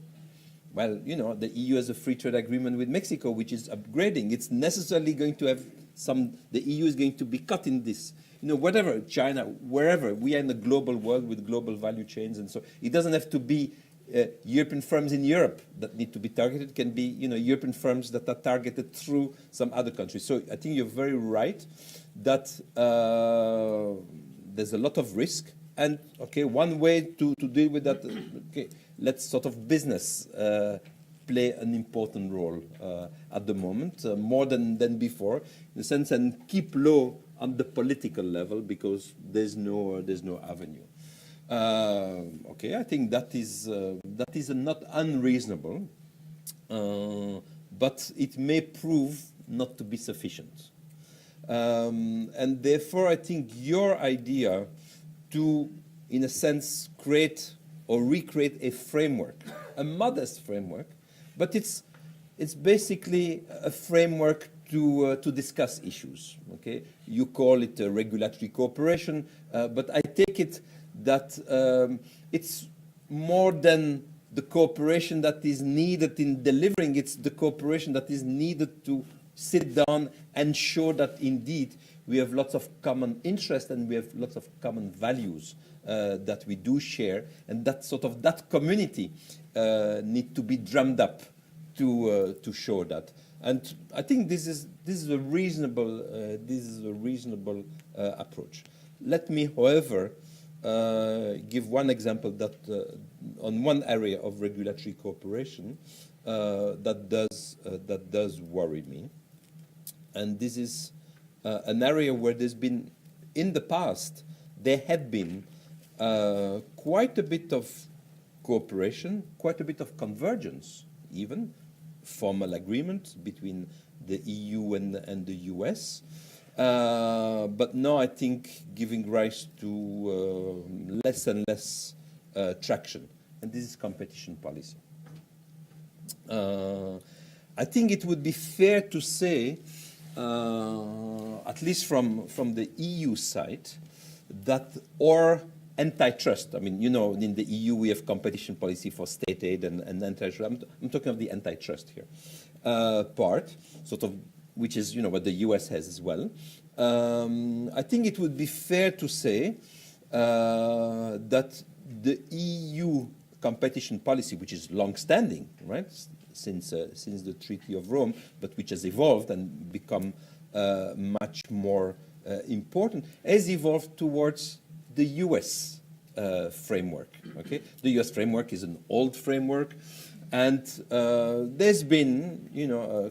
well, the EU has a free trade agreement with Mexico, which is upgrading. It's necessarily going to have the EU is going to be cut in this. Whatever, China, wherever, we are in a global world with global value chains. And so it doesn't have to be European firms in Europe that need to be targeted. It can be, European firms that are targeted through some other countries. So I think you're very right that there's a lot of risk. And, okay, one way to deal with that, okay, let's sort of business play an important role at the moment, more than before, in a sense, and keep low on the political level because there's no avenue. Okay, I think that is not unreasonable, but it may prove not to be sufficient. And therefore, I think your idea to, in a sense, create or recreate a framework, a modest framework, but it's basically a framework to discuss issues. Okay, you call it a regulatory cooperation, but I take it that it's more than the cooperation that is needed in delivering. It's the cooperation that is needed to sit down and show that indeed we have lots of common interests and we have lots of common values that we do share, and that community need to be drummed up to show that. And I think this is a reasonable approach. Let me, however, give one example that on one area of regulatory cooperation that does worry me, and this is an area where there's been, in the past, there had been quite a bit of cooperation, quite a bit of convergence, even formal agreement between the EU and the US. But now I think giving rise to less and less traction. And this is competition policy. I think it would be fair to say, at least from the EU side, that our antitrust, I mean, in the EU we have competition policy for state aid and antitrust. I'm talking of the antitrust here part, sort of, which is, what the US has as well. I think it would be fair to say that the EU competition policy, which is long-standing, right, since the Treaty of Rome, but which has evolved and become much more important, has evolved towards the US framework. Okay, the US framework is an old framework, and there's been,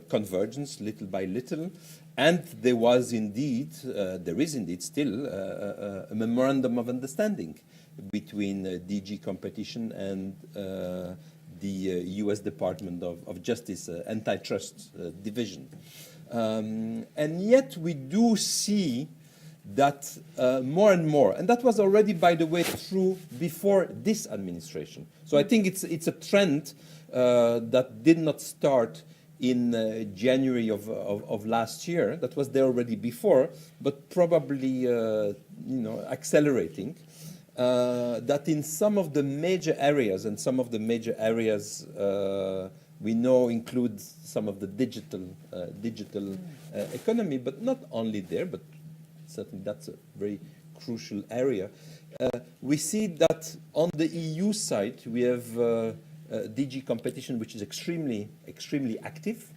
convergence little by little, and there is indeed still a memorandum of understanding between DG Competition and the US Department of Justice Antitrust Division. And yet we do see that more and more, and that was already, by the way, true before this administration. So I think it's a trend that did not start in January of last year. That was there already before, but probably accelerating. That in some of the major areas, and some of the major areas we know includes some of the digital economy, but not only there, but certainly that's a very crucial area. We see that on the EU side, we have DG competition, which is extremely active.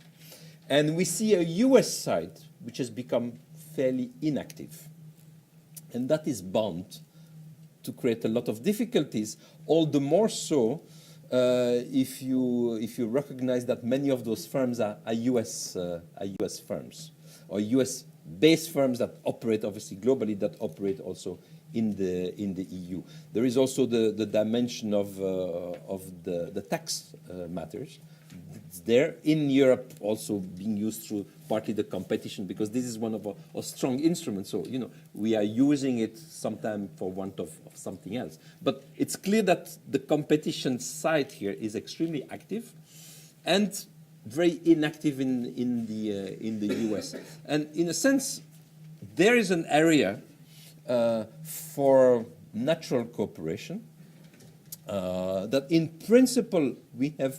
And we see a US side, which has become fairly inactive. And that is bound to create a lot of difficulties, all the more so if you recognize that many of those firms are US firms, or US-based firms that operate obviously globally, that operate also in the EU. There is also the dimension of the tax matters. It's there in Europe, also being used through partly the competition, because this is one of our strong instruments. So, we are using it sometimes for want of something else. But it's clear that the competition side here is extremely active and very inactive in the US. And in a sense, there is an area for natural cooperation that in principle we have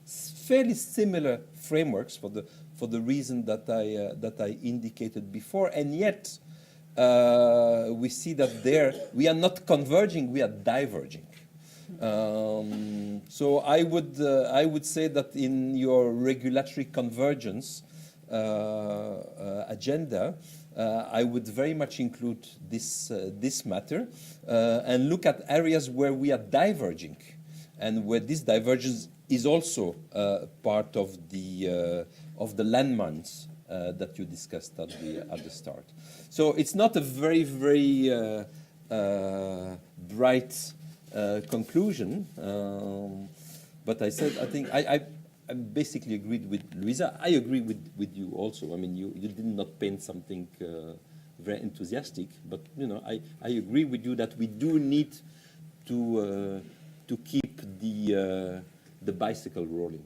fairly similar frameworks for the reason that I indicated before, and yet we see that there we are not converging, we are diverging. So I would say that in your regulatory convergence agenda, I would very much include this matter and look at areas where we are diverging, and where this divergence is also part of the landmines that you discussed at the start. So it's not a very bright conclusion, but I think I basically agreed with Louisa. I agree with you also. I mean, you did not paint something very enthusiastic, but I agree with you that we do need to keep the bicycle rolling.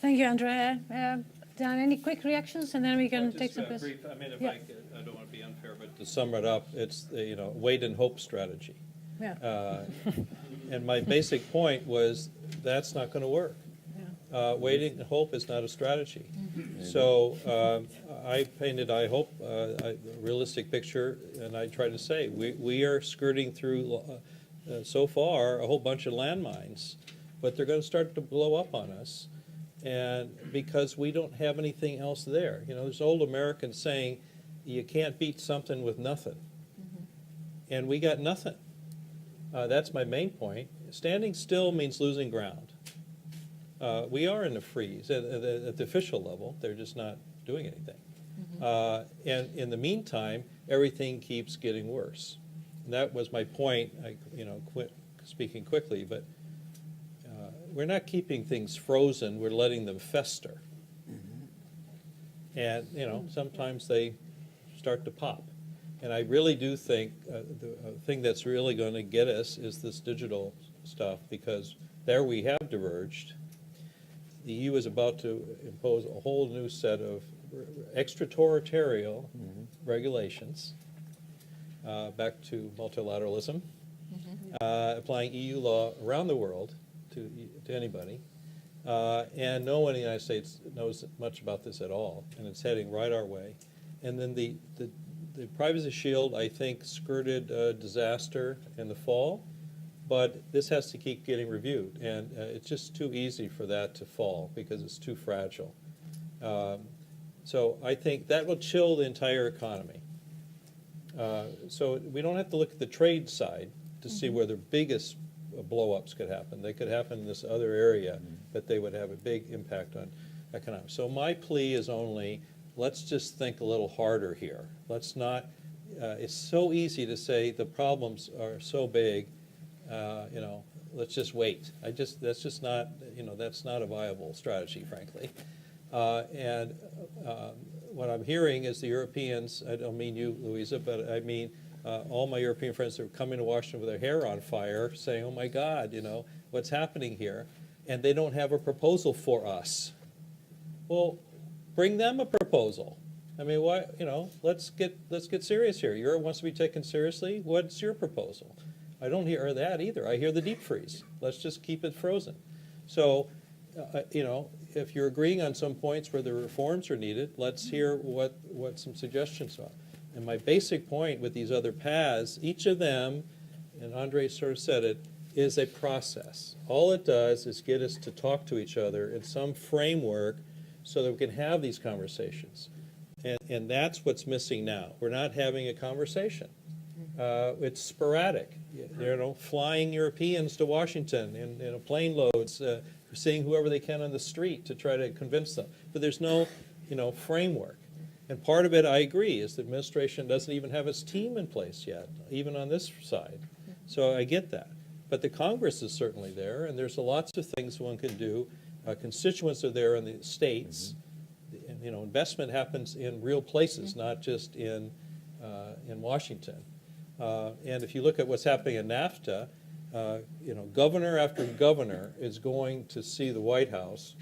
Thank you, Andrea. Dan, any quick reactions, and then we can take some brief. I mean, if yeah. I don't want to be unfair, but to sum it up, it's the wait and hope strategy. Yeah. And my basic point was that's not going to work. Yeah. Waiting and hope is not a strategy. Mm-hmm. So I painted, I hope, a realistic picture, and I tried to say we are skirting through so far a whole bunch of landmines, but they're going to start to blow up on us, and because we don't have anything else there. There's old American saying, you can't beat something with nothing. Mm-hmm. And we got nothing. That's my main point. Standing still means losing ground. We are in a freeze at the official level. They're just not doing anything. Mm-hmm. And in the meantime, everything keeps getting worse. And that was my point. I quit speaking quickly, but we're not keeping things frozen. We're letting them fester. Mm-hmm. And sometimes they start to pop. And I really do think the thing that's really going to get us is this digital stuff, because there we have diverged. The EU is about to impose a whole new set of extraterritorial regulations, back to multilateralism, applying EU law around the world to anybody. And no one in the United States knows much about this at all, and it's heading right our way. And then the Privacy Shield, I think, skirted disaster in the fall, but this has to keep getting reviewed, and it's just too easy for that to fall because it's too fragile. So I think that will chill the entire economy. So we don't have to look at the trade side to see where the biggest blow-ups could happen. They could happen in this other area, but they would have a big impact on economics. So my plea is only, let's just think a little harder here. Let's not, it's so easy to say the problems are so big, let's just wait. That's just not, that's not a viable strategy, frankly. And what I'm hearing is the Europeans, I don't mean you, Louisa, but I mean all my European friends are coming to Washington with their hair on fire, saying, oh my God, what's happening here? And they don't have a proposal for us. Well, bring them a proposal. I mean, why? Let's get serious here. Europe wants to be taken seriously. What's your proposal? I don't hear that either. I hear the deep freeze. Let's just keep it frozen. So you know, if you're agreeing on some points where the reforms are needed, let's hear what some suggestions are. And my basic point with these other paths, each of them, and Andre sort of said it, is a process. All it does is get us to talk to each other in some framework so that we can have these conversations. And that's what's missing now. We're not having a conversation. It's sporadic. You know, flying Europeans to Washington in a plane loads, seeing whoever they can on the street to try to convince them. But there's no, you know, framework. And part of it, I agree, is the administration doesn't even have its team in place yet, even on this side. So I get that. But the Congress is certainly there, and there's lots of things one can do. Constituents are there in the states. And, you know, investment happens in real places, not just in Washington. And if you look at what's happening in NAFTA, you know, governor after governor is going to see the White House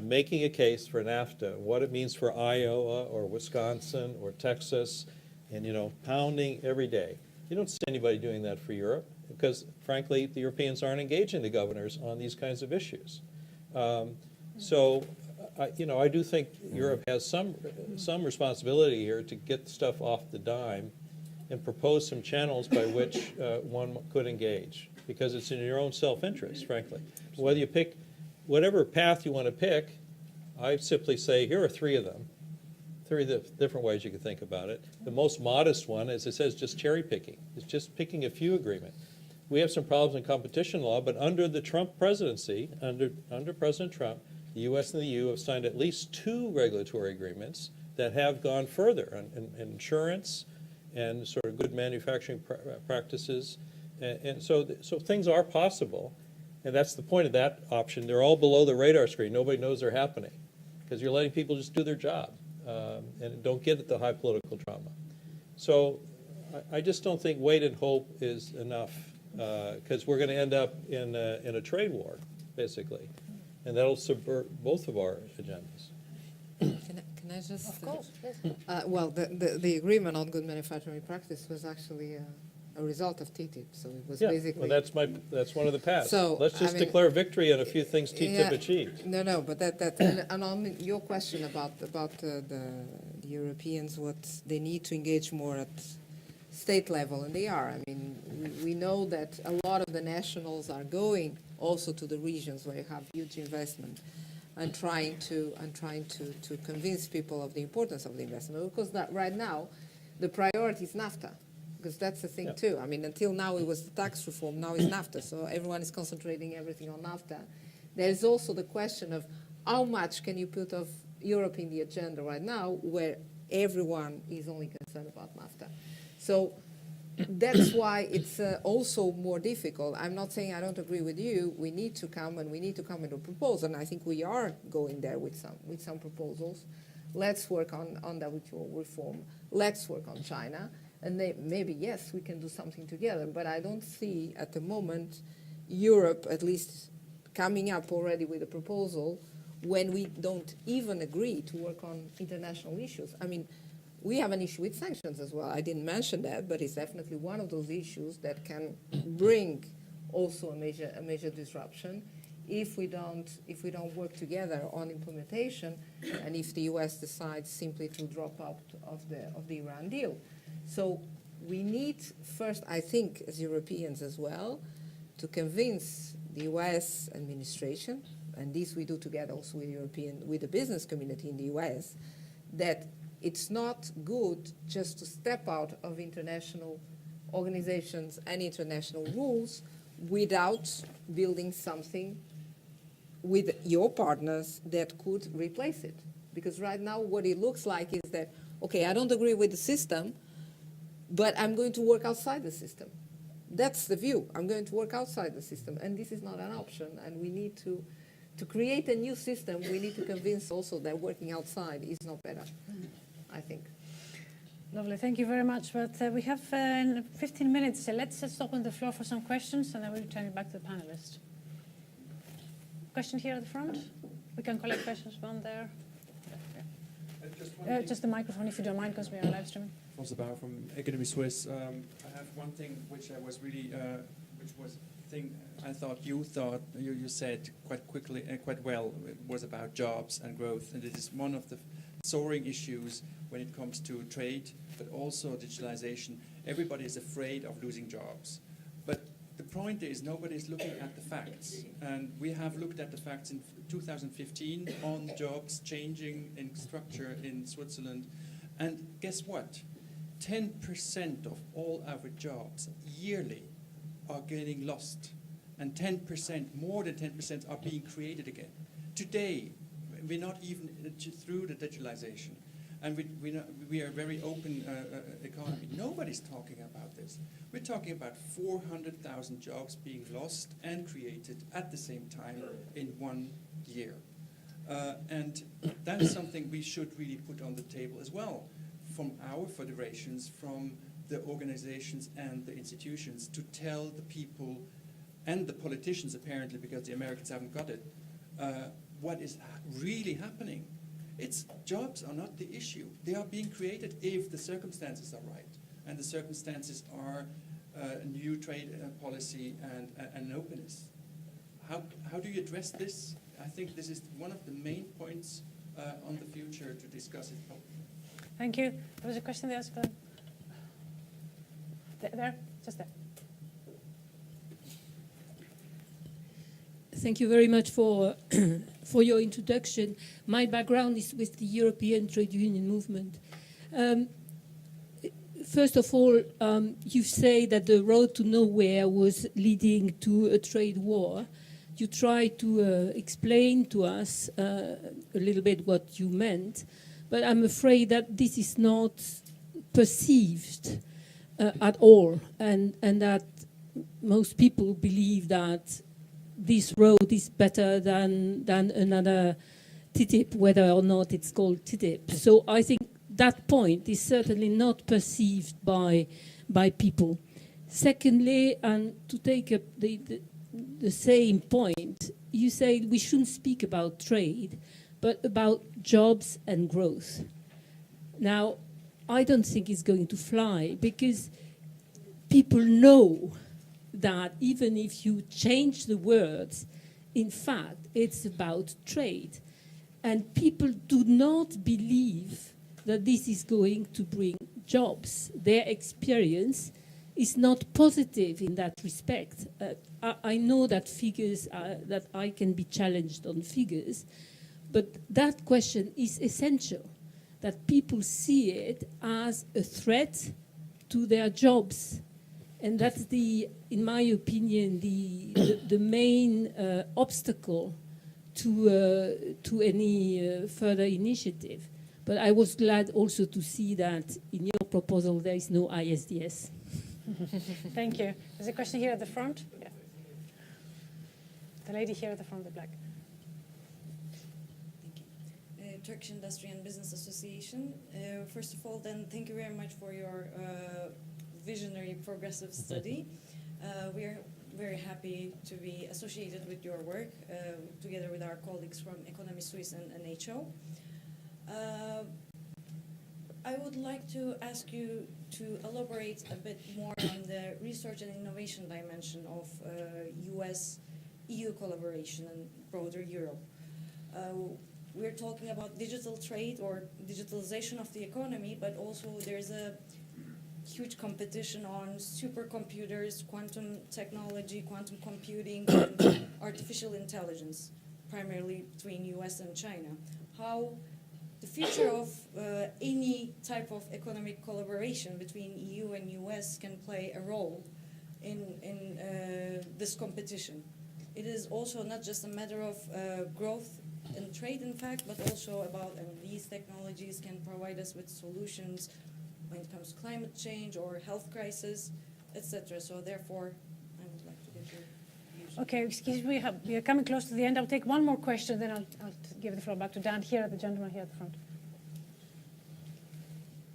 making a case for NAFTA, what it means for Iowa or Wisconsin or Texas, and, you know, pounding every day. You don't see anybody doing that for Europe because, frankly, the Europeans aren't engaging the governors on these kinds of issues. So, you know, I do think Europe has some responsibility here to get stuff off the dime and propose some channels by which one could engage, because it's in your own self-interest, frankly. Whether you pick whatever path you want to pick, I simply say, here are three of them, three different ways you can think about it. The most modest one, as it says, just cherry picking. It's just picking a few agreements. We have some problems in competition law, but under the Trump presidency, under President Trump, the U.S. and the EU have signed at least 2 regulatory agreements that have gone further in insurance and sort of good manufacturing practices. And so things are possible, and that's the point of that option. They're all below the radar screen. Nobody knows they're happening because you're letting people just do their job and don't get at the high political drama. So I just don't think wait and hope is enough because we're going to end up in a trade war, basically, and that'll subvert both of our agendas. Can I just? Of course, yes. Well, the agreement on good manufacturing practice was actually a result of TTIP, so it was basically. Well, that's one of the paths. So, let's just declare victory on a few things TTIP achieved. No, but and on your question about the Europeans, what they need to engage more at state level, and they are. I mean, we know that a lot of the nationals are going also to the regions where you have huge investment, and trying to convince people of the importance of the investment. Because right now, the priority is NAFTA, because that's the thing too. I mean, until now it was the tax reform, now it's NAFTA, so everyone is concentrating everything on NAFTA. There's also the question of how much can you put of Europe in the agenda right now, where everyone is only concerned about NAFTA. So that's why it's also more difficult. I'm not saying I don't agree with you. We need to come with a proposal, and I think we are going there with some proposals. Let's work on WTO reform. Let's work on China, and maybe yes, we can do something together. But I don't see at the moment Europe at least coming up already with a proposal when we don't even agree to work on international issues. I mean, we have an issue with sanctions as well. I didn't mention that, but it's definitely one of those issues that can bring also a major disruption if we don't work together on implementation, and if the U.S. decides simply to drop out of the Iran deal. So we need first, I think, as Europeans as well, to convince the U.S. administration, and this we do together also with the business community in the U.S., that it's not good just to step out of international organizations and international rules without building something with your partners that could replace it. Because right now what it looks like is that, okay, I don't agree with the system, but I'm going to work outside the system. That's the view. I'm going to work outside the system, and this is not an option, and we need to create a new system. We need to convince also that working outside is not better, I think. Lovely, thank you very much. But we have 15 minutes, so let's just open the floor for some questions, and then we'll turn it back to the panelists. Question here at the front? We can collect questions from there. Just the microphone, if you don't mind, because we are live streaming. From Academy Suisse. I have one thing which I was really which was a thing I thought you said quite quickly and quite well, was about jobs and growth, and it is one of the soaring issues when it comes to trade, but also digitalization. Everybody is afraid of losing jobs, but the point is nobody is looking at the facts, and we have looked at the facts in 2015 on jobs changing in structure in Switzerland, and guess what? 10% of all average jobs yearly are getting lost, and 10%, more than 10%, are being created again. Today, we're not even through the digitalization, and we are a very open economy. Nobody's talking about this. We're talking about 400,000 jobs being lost and created at the same time in 1 year. And that's something we should really put on the table as well, from our federations, from the organizations and the institutions, to tell the people and the politicians, apparently, because the Americans haven't got it, what is really happening. Jobs are not the issue. They are being created if the circumstances are right. And the circumstances are a new trade policy and openness. How do you address this? I think this is one of the main points on the future to discuss it publicly. Thank you. There was a question there. There, just there. Thank you very much for for your introduction. My background is with the European trade union movement. First of all, you say that the road to nowhere was leading to a trade war. You try to explain to us a little bit what you meant, but I'm afraid that this is not perceived at all, and that most people believe that this road is better than another TTIP, whether or not it's called TTIP. So I think that point is certainly not perceived by people. Secondly, and to take up the same point, you say we shouldn't speak about trade, but about jobs and growth. Now, I don't think it's going to fly, because people know that even if you change the words, in fact, it's about trade. And people do not believe that this is going to bring jobs. Their experience is not positive in that respect. I know that figures, that I can be challenged on figures, but that question is essential, that people see it as a threat to their jobs. And that's in my opinion, the main obstacle to any further initiative. But I was glad also to see that in your proposal there is no ISDS. Thank you. There's a question here at the front. Yeah. The lady here at the front, the black. Thank you. Turkish Industry and Business Association. First of all, then, thank you very much for your visionary progressive study. We are very happy to be associated with your work, together with our colleagues from Economy Suisse and NHO. I would like to ask you to elaborate a bit more on the research and innovation dimension of US-EU collaboration and broader Europe. We're talking about digital trade or digitalization of the economy, but also there's a huge competition on supercomputers, quantum technology, quantum computing, and artificial intelligence, primarily between US and China. How the future of any type of economic collaboration between EU and US can play a role in this competition. It is also not just a matter of growth and trade, in fact, but also about these technologies can provide us with solutions when it comes to climate change or health crisis, etc. So therefore, I would like to get your views. Okay, excuse me, we are coming close to the end. I'll take one more question, then I'll give the floor back to Dan here, the gentleman here at the front.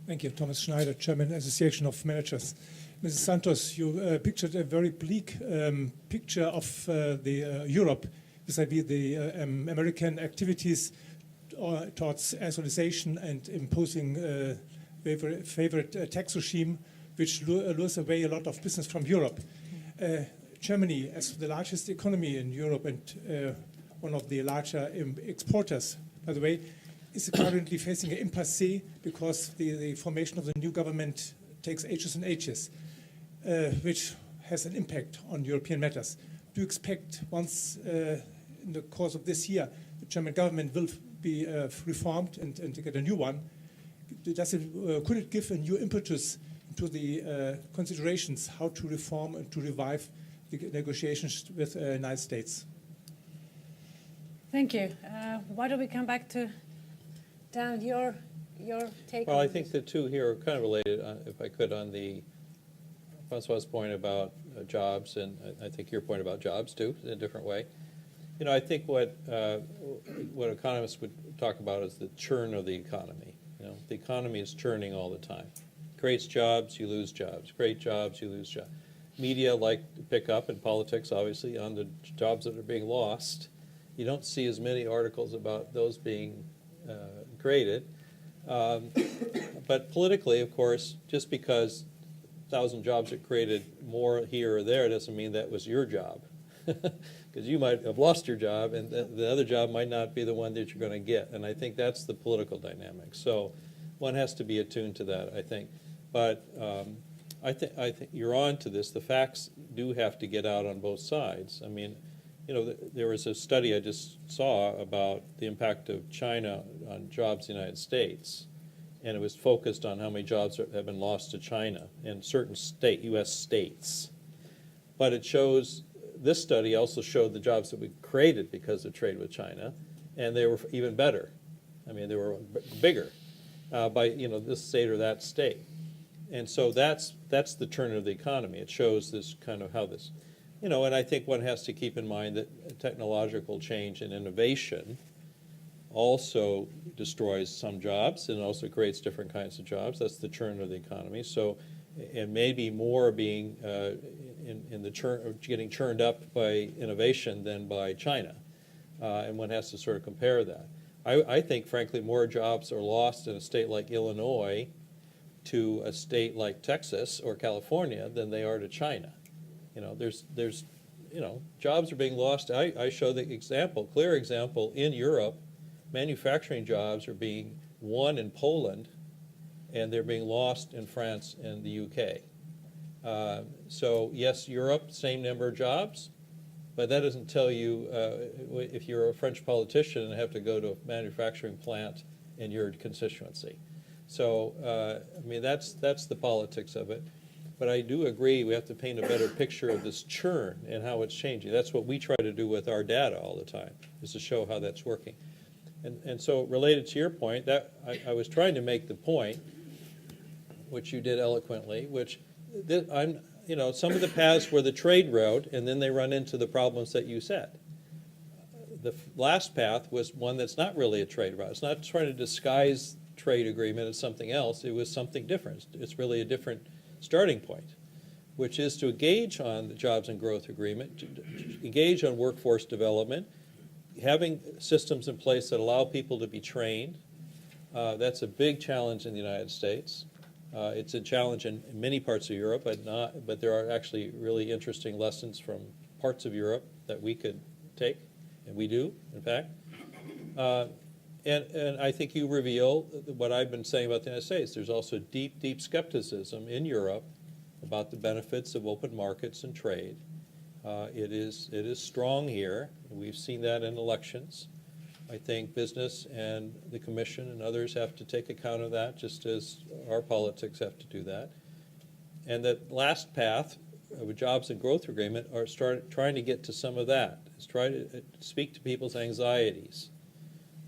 Thank you. Thomas Schneider, Chairman, Association of Managers. Mrs. Santos, you pictured a very bleak picture of Europe vis-à-vis the American activities towards isolation and imposing favorite tax regime, which lures away a lot of business from Europe. Germany, as the largest economy in Europe and one of the larger exporters, by the way, is currently facing an impasse because the formation of the new government takes ages and ages, which has an impact on European matters. Do you expect once in the course of this year the German government will be reformed and to get a new one? Could it give a new impetus to the considerations how to reform and to revive the negotiations with the United States? Thank you. Why don't we come back to Dan, your take Well, on I think the two here are kind of related, if I could, on the Francois's point about jobs, and I think your point about jobs too, in a different way. You know, I think what economists would talk about is the churn of the economy. You know, the economy is churning all the time. Creates jobs, you lose jobs. Create jobs, you lose jobs. Media like to pick up, in politics, obviously, on the jobs that are being lost. You don't see as many articles about those being created. But politically, of course, just because 1,000 jobs are created more here or there doesn't mean that was your job. Because you might have lost your job, and the other job might not be the one that you're going to get. And I think that's the political dynamic. So one has to be attuned to that, I think. But I think you're on to this. The facts do have to get out on both sides. I mean, you know, there was a study I just saw about the impact of China on jobs in the United States, and it was focused on how many jobs have been lost to China in certain U.S. states. But it shows, this study also showed the jobs that we created because of trade with China, and they were even better. I mean, they were bigger by, you know, this state or that state. And so that's the turn of the economy. It shows this kind of how this, you know, and I think one has to keep in mind that technological change and innovation also destroys some jobs and also creates different kinds of jobs. That's the churn of the economy. So, and maybe more being in the churn, getting churned up by innovation than by China. And one has to sort of compare that. I think, frankly, more jobs are lost in a state like Illinois to a state like Texas or California than they are to China. You know, there's you know, jobs are being lost. I show the example, clear example, in Europe, manufacturing jobs are being won in Poland, and they're being lost in France and the UK. So yes, Europe, same number of jobs, but that doesn't tell you if you're a French politician and have to go to a manufacturing plant in your constituency. So I mean, that's the politics of it. But I do agree we have to paint a better picture of this churn and how it's changing. That's what we try to do with our data all the time, is to show how that's working. And so related to your point, that I was trying to make the point, which you did eloquently, which you know, some of the paths were the trade route, and then they run into the problems that you said. The last path was one that's not really a trade route. It's not trying to disguise trade agreement as something else. It was something different. It's really a different starting point, which is to engage on the jobs and growth agreement, to engage on workforce development, having systems in place that allow people to be trained. That's a big challenge in the United States. It's a challenge in many parts of Europe, but there are actually really interesting lessons from parts of Europe that we could take, and we do, in fact. And I think you reveal what I've been saying about the United States. There's also deep, deep skepticism in Europe about the benefits of open markets and trade. It is strong here. We've seen that in elections. I think business and the Commission and others have to take account of that, just as our politics have to do that. And that last path of a jobs and growth agreement are trying to get to some of that. It's trying to speak to people's anxieties.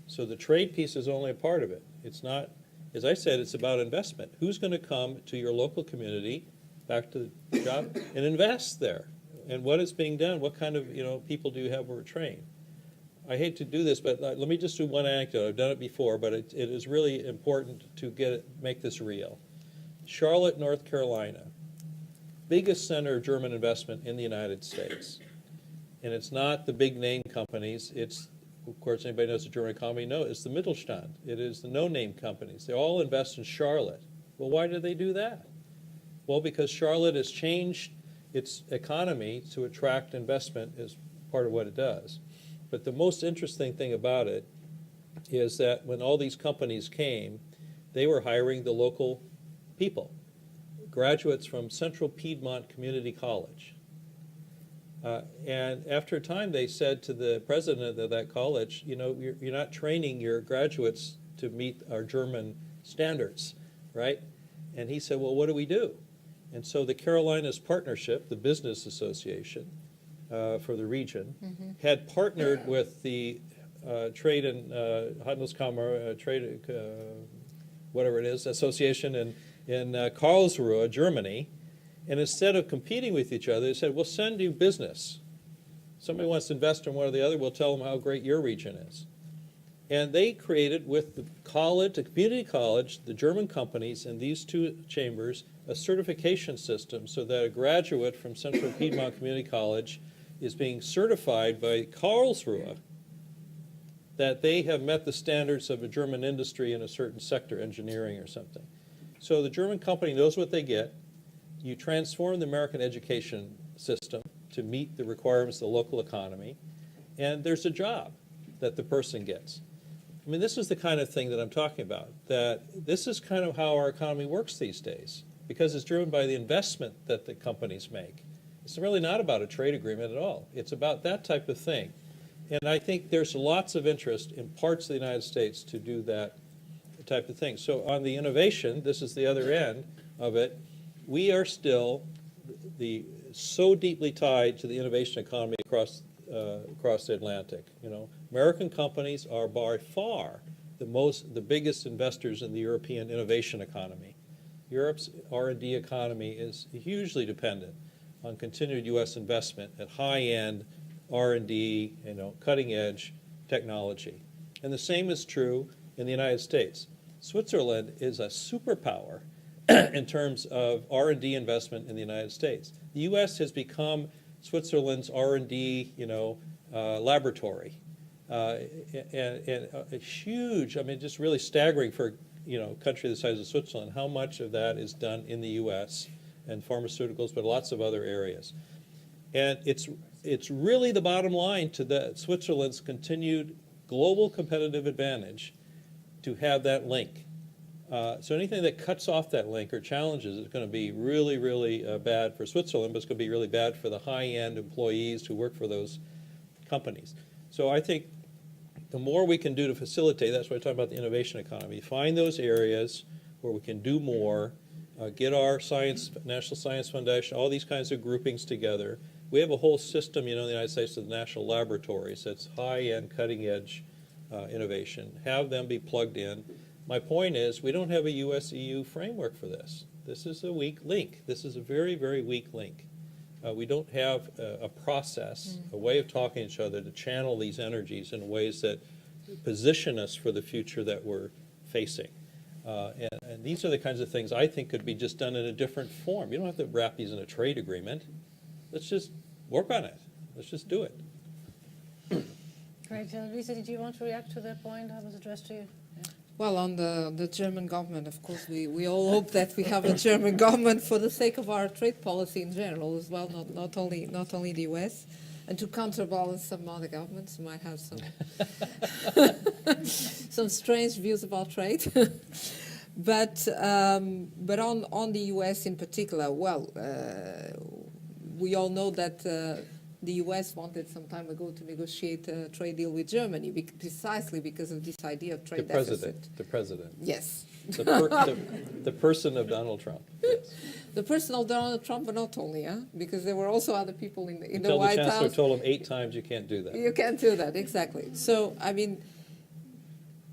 So the trade piece is only a part of it. It's not, as I said, it's about investment. Who's going to come to your local community, back to the job, and invest there? And what is being done? What kind of, you know, people do you have who are trained? I hate to do this, but let me just do one anecdote. I've done it before, but it is really important to make this real. Charlotte, North Carolina, biggest center of German investment in the United States. And it's not the big name companies. It's, of course, anybody knows the German economy? No, it's the Mittelstand. It is the no-name companies. They all invest in Charlotte. Well, why do they do that? Well, because Charlotte has changed its economy to attract investment is part of what it does. But the most interesting thing about it is that when all these companies came, they were hiring the local people, graduates from Central Piedmont Community College. And after a time, they said to the president of that college, you know, you're not training your graduates to meet our German standards, right? And he said, well, what do we do? And so the Carolinas Partnership, the business association for the region, had partnered with the Trade and Handelskammer, Trade, whatever it is, association in Karlsruhe, Germany. And instead of competing with each other, they said, we'll send you business. Somebody wants to invest in one or the other, we'll tell them how great your region is. And they created with the college, the community college, the German companies, and these two chambers, a certification system so that a graduate from Central Piedmont Community College is being certified by Karlsruhe that they have met the standards of a German industry in a certain sector, engineering or something. So the German company knows what they get. You transform the American education system to meet the requirements of the local economy, and there's a job that the person gets. I mean, this is the kind of thing that I'm talking about, that this is kind of how our economy works these days, because it's driven by the investment that the companies make. It's really not about a trade agreement at all. It's about that type of thing. And I think there's lots of interest in parts of the United States to do that type of thing. So on the innovation, this is the other end of it, we are still so deeply tied to the innovation economy across the Atlantic. You know, American companies are by far the biggest investors in the European innovation economy. Europe's R&D economy is hugely dependent on continued U.S. investment at high-end R&D, you know, cutting-edge technology. And the same is true in the United States. Switzerland is a superpower in terms of R&D investment in the United States. The U.S. has become Switzerland's R&D, you know, laboratory, and a huge. I mean, just really staggering for a country the size of Switzerland. How much of that is done in the U.S. and pharmaceuticals, but lots of other areas. And it's really the bottom line to Switzerland's continued global competitive advantage to have that link. So anything that cuts off that link or challenges is going to be really, really bad for Switzerland, but it's going to be really bad for the high-end employees who work for those companies. So I think the more we can do to facilitate, that's why I talk about the innovation economy, find those areas where we can do more, get our National Science Foundation, all these kinds of groupings together. We have a whole system, in the United States of the national laboratories that's high-end, cutting-edge innovation. Have them be plugged in. My point is, we don't have a US-EU framework for this. This is a weak link. This is a very, very weak link. We don't have a process, a way of talking to each other to channel these energies in ways that position us for the future that we're facing. And these are the kinds of things I think could be just done in a different form. You don't have to wrap these in a trade agreement. Let's just work on it. Let's just do it. Great. Lisa, did you want to react to that point that was addressed to you? Yeah. Well, on the German government, of course, we all hope that we have a German government for the sake of our trade policy in general as well, not only the US, and to counterbalance some other governments who might have some strange views about trade. But on the US in particular, well, we all know that the US wanted some time ago to negotiate a trade deal with Germany precisely because of this idea of trade deficit. The president. Yes. The person of Donald Trump. Yes. The person of Donald Trump, but not only, because there were also other people in the Until White the chancellor House. told him 8 times you can't do that. You can't do that, exactly. So, I mean,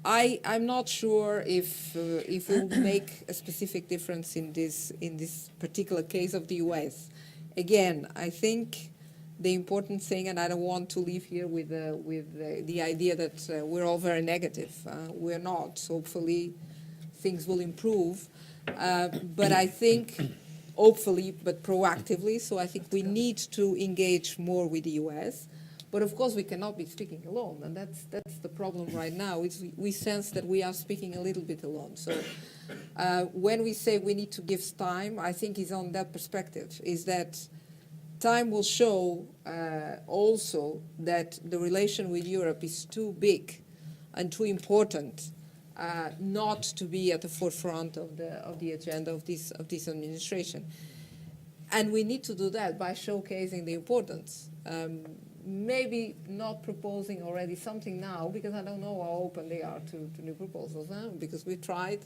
I'm not sure if it will make a specific difference in this particular case of the US. Again, I think the important thing, and I don't want to leave here with the idea that we're all very negative. We're not. Hopefully, things will improve. But I think, hopefully, but proactively. So I think we need to engage more with the U.S. But of course, we cannot be speaking alone, and that's the problem right now. We sense that we are speaking a little bit alone. So when we say we need to give time, I think is on that perspective, is that time will show also that the relation with Europe is too big and too important not to be at the forefront of the agenda of this administration. And we need to do that by showcasing the importance. Maybe not proposing already something now, because I don't know how open they are to new proposals, because we tried.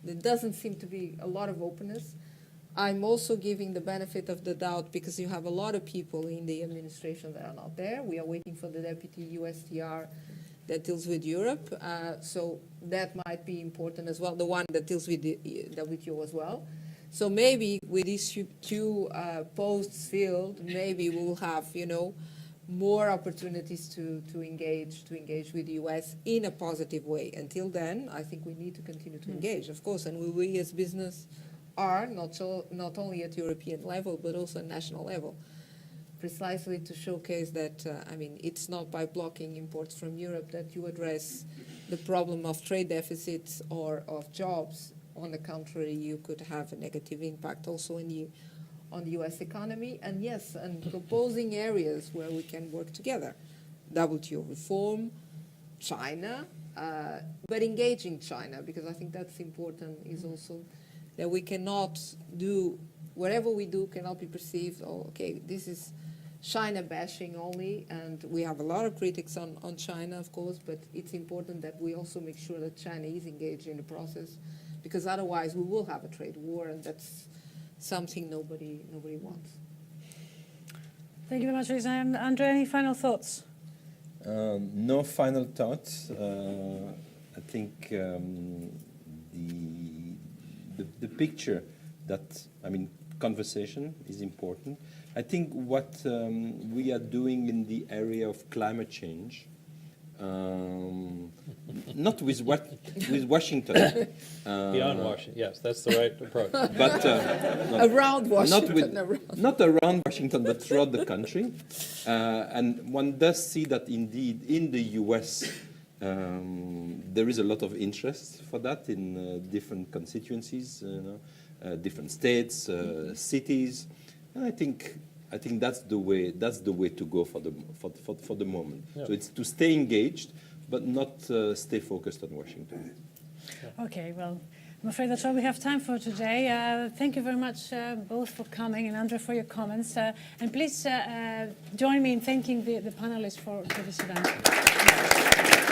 There doesn't seem to be a lot of openness. I'm also giving the benefit of the doubt because you have a lot of people in the administration that are not there. We are waiting for the deputy USTR that deals with Europe, so that might be important as well, the one that deals with the WTO as well. So maybe with these two posts filled, maybe we'll have, more opportunities to engage with the US in a positive way. Until then, I think we need to continue to engage, of course, and we as business are not only at European level but also at national level, precisely to showcase that it's not by blocking imports from Europe that you address the problem of trade deficits or of jobs. On the contrary, you could have a negative impact also on the US economy, and yes, and proposing areas where we can work together. WTO reform, China, but engaging China, because I think that's important, is also that we cannot do, whatever we do cannot be perceived, this is China bashing only, and we have a lot of critics on China, of course, but it's important that we also make sure that China is engaged in the process, because otherwise we will have a trade war, and that's something nobody wants. Thank you very much, Lisa. And Andre, any final thoughts? No final thoughts. I think the picture conversation is important. I think what we are doing in the area of climate change, not with Washington. Beyond Washington, yes, that's the right approach. But around Washington. Not around Washington, but throughout the country. And one does see that indeed in the US there is a lot of interest for that in different constituencies, different states, cities. And I think that's the way to go for the moment. Yeah. So it's to stay engaged, but not stay focused on Washington. Okay, well, I'm afraid that's all we have time for today. Thank you very much both for coming, and Andre for your comments. And please join me in thanking the panelists for this event.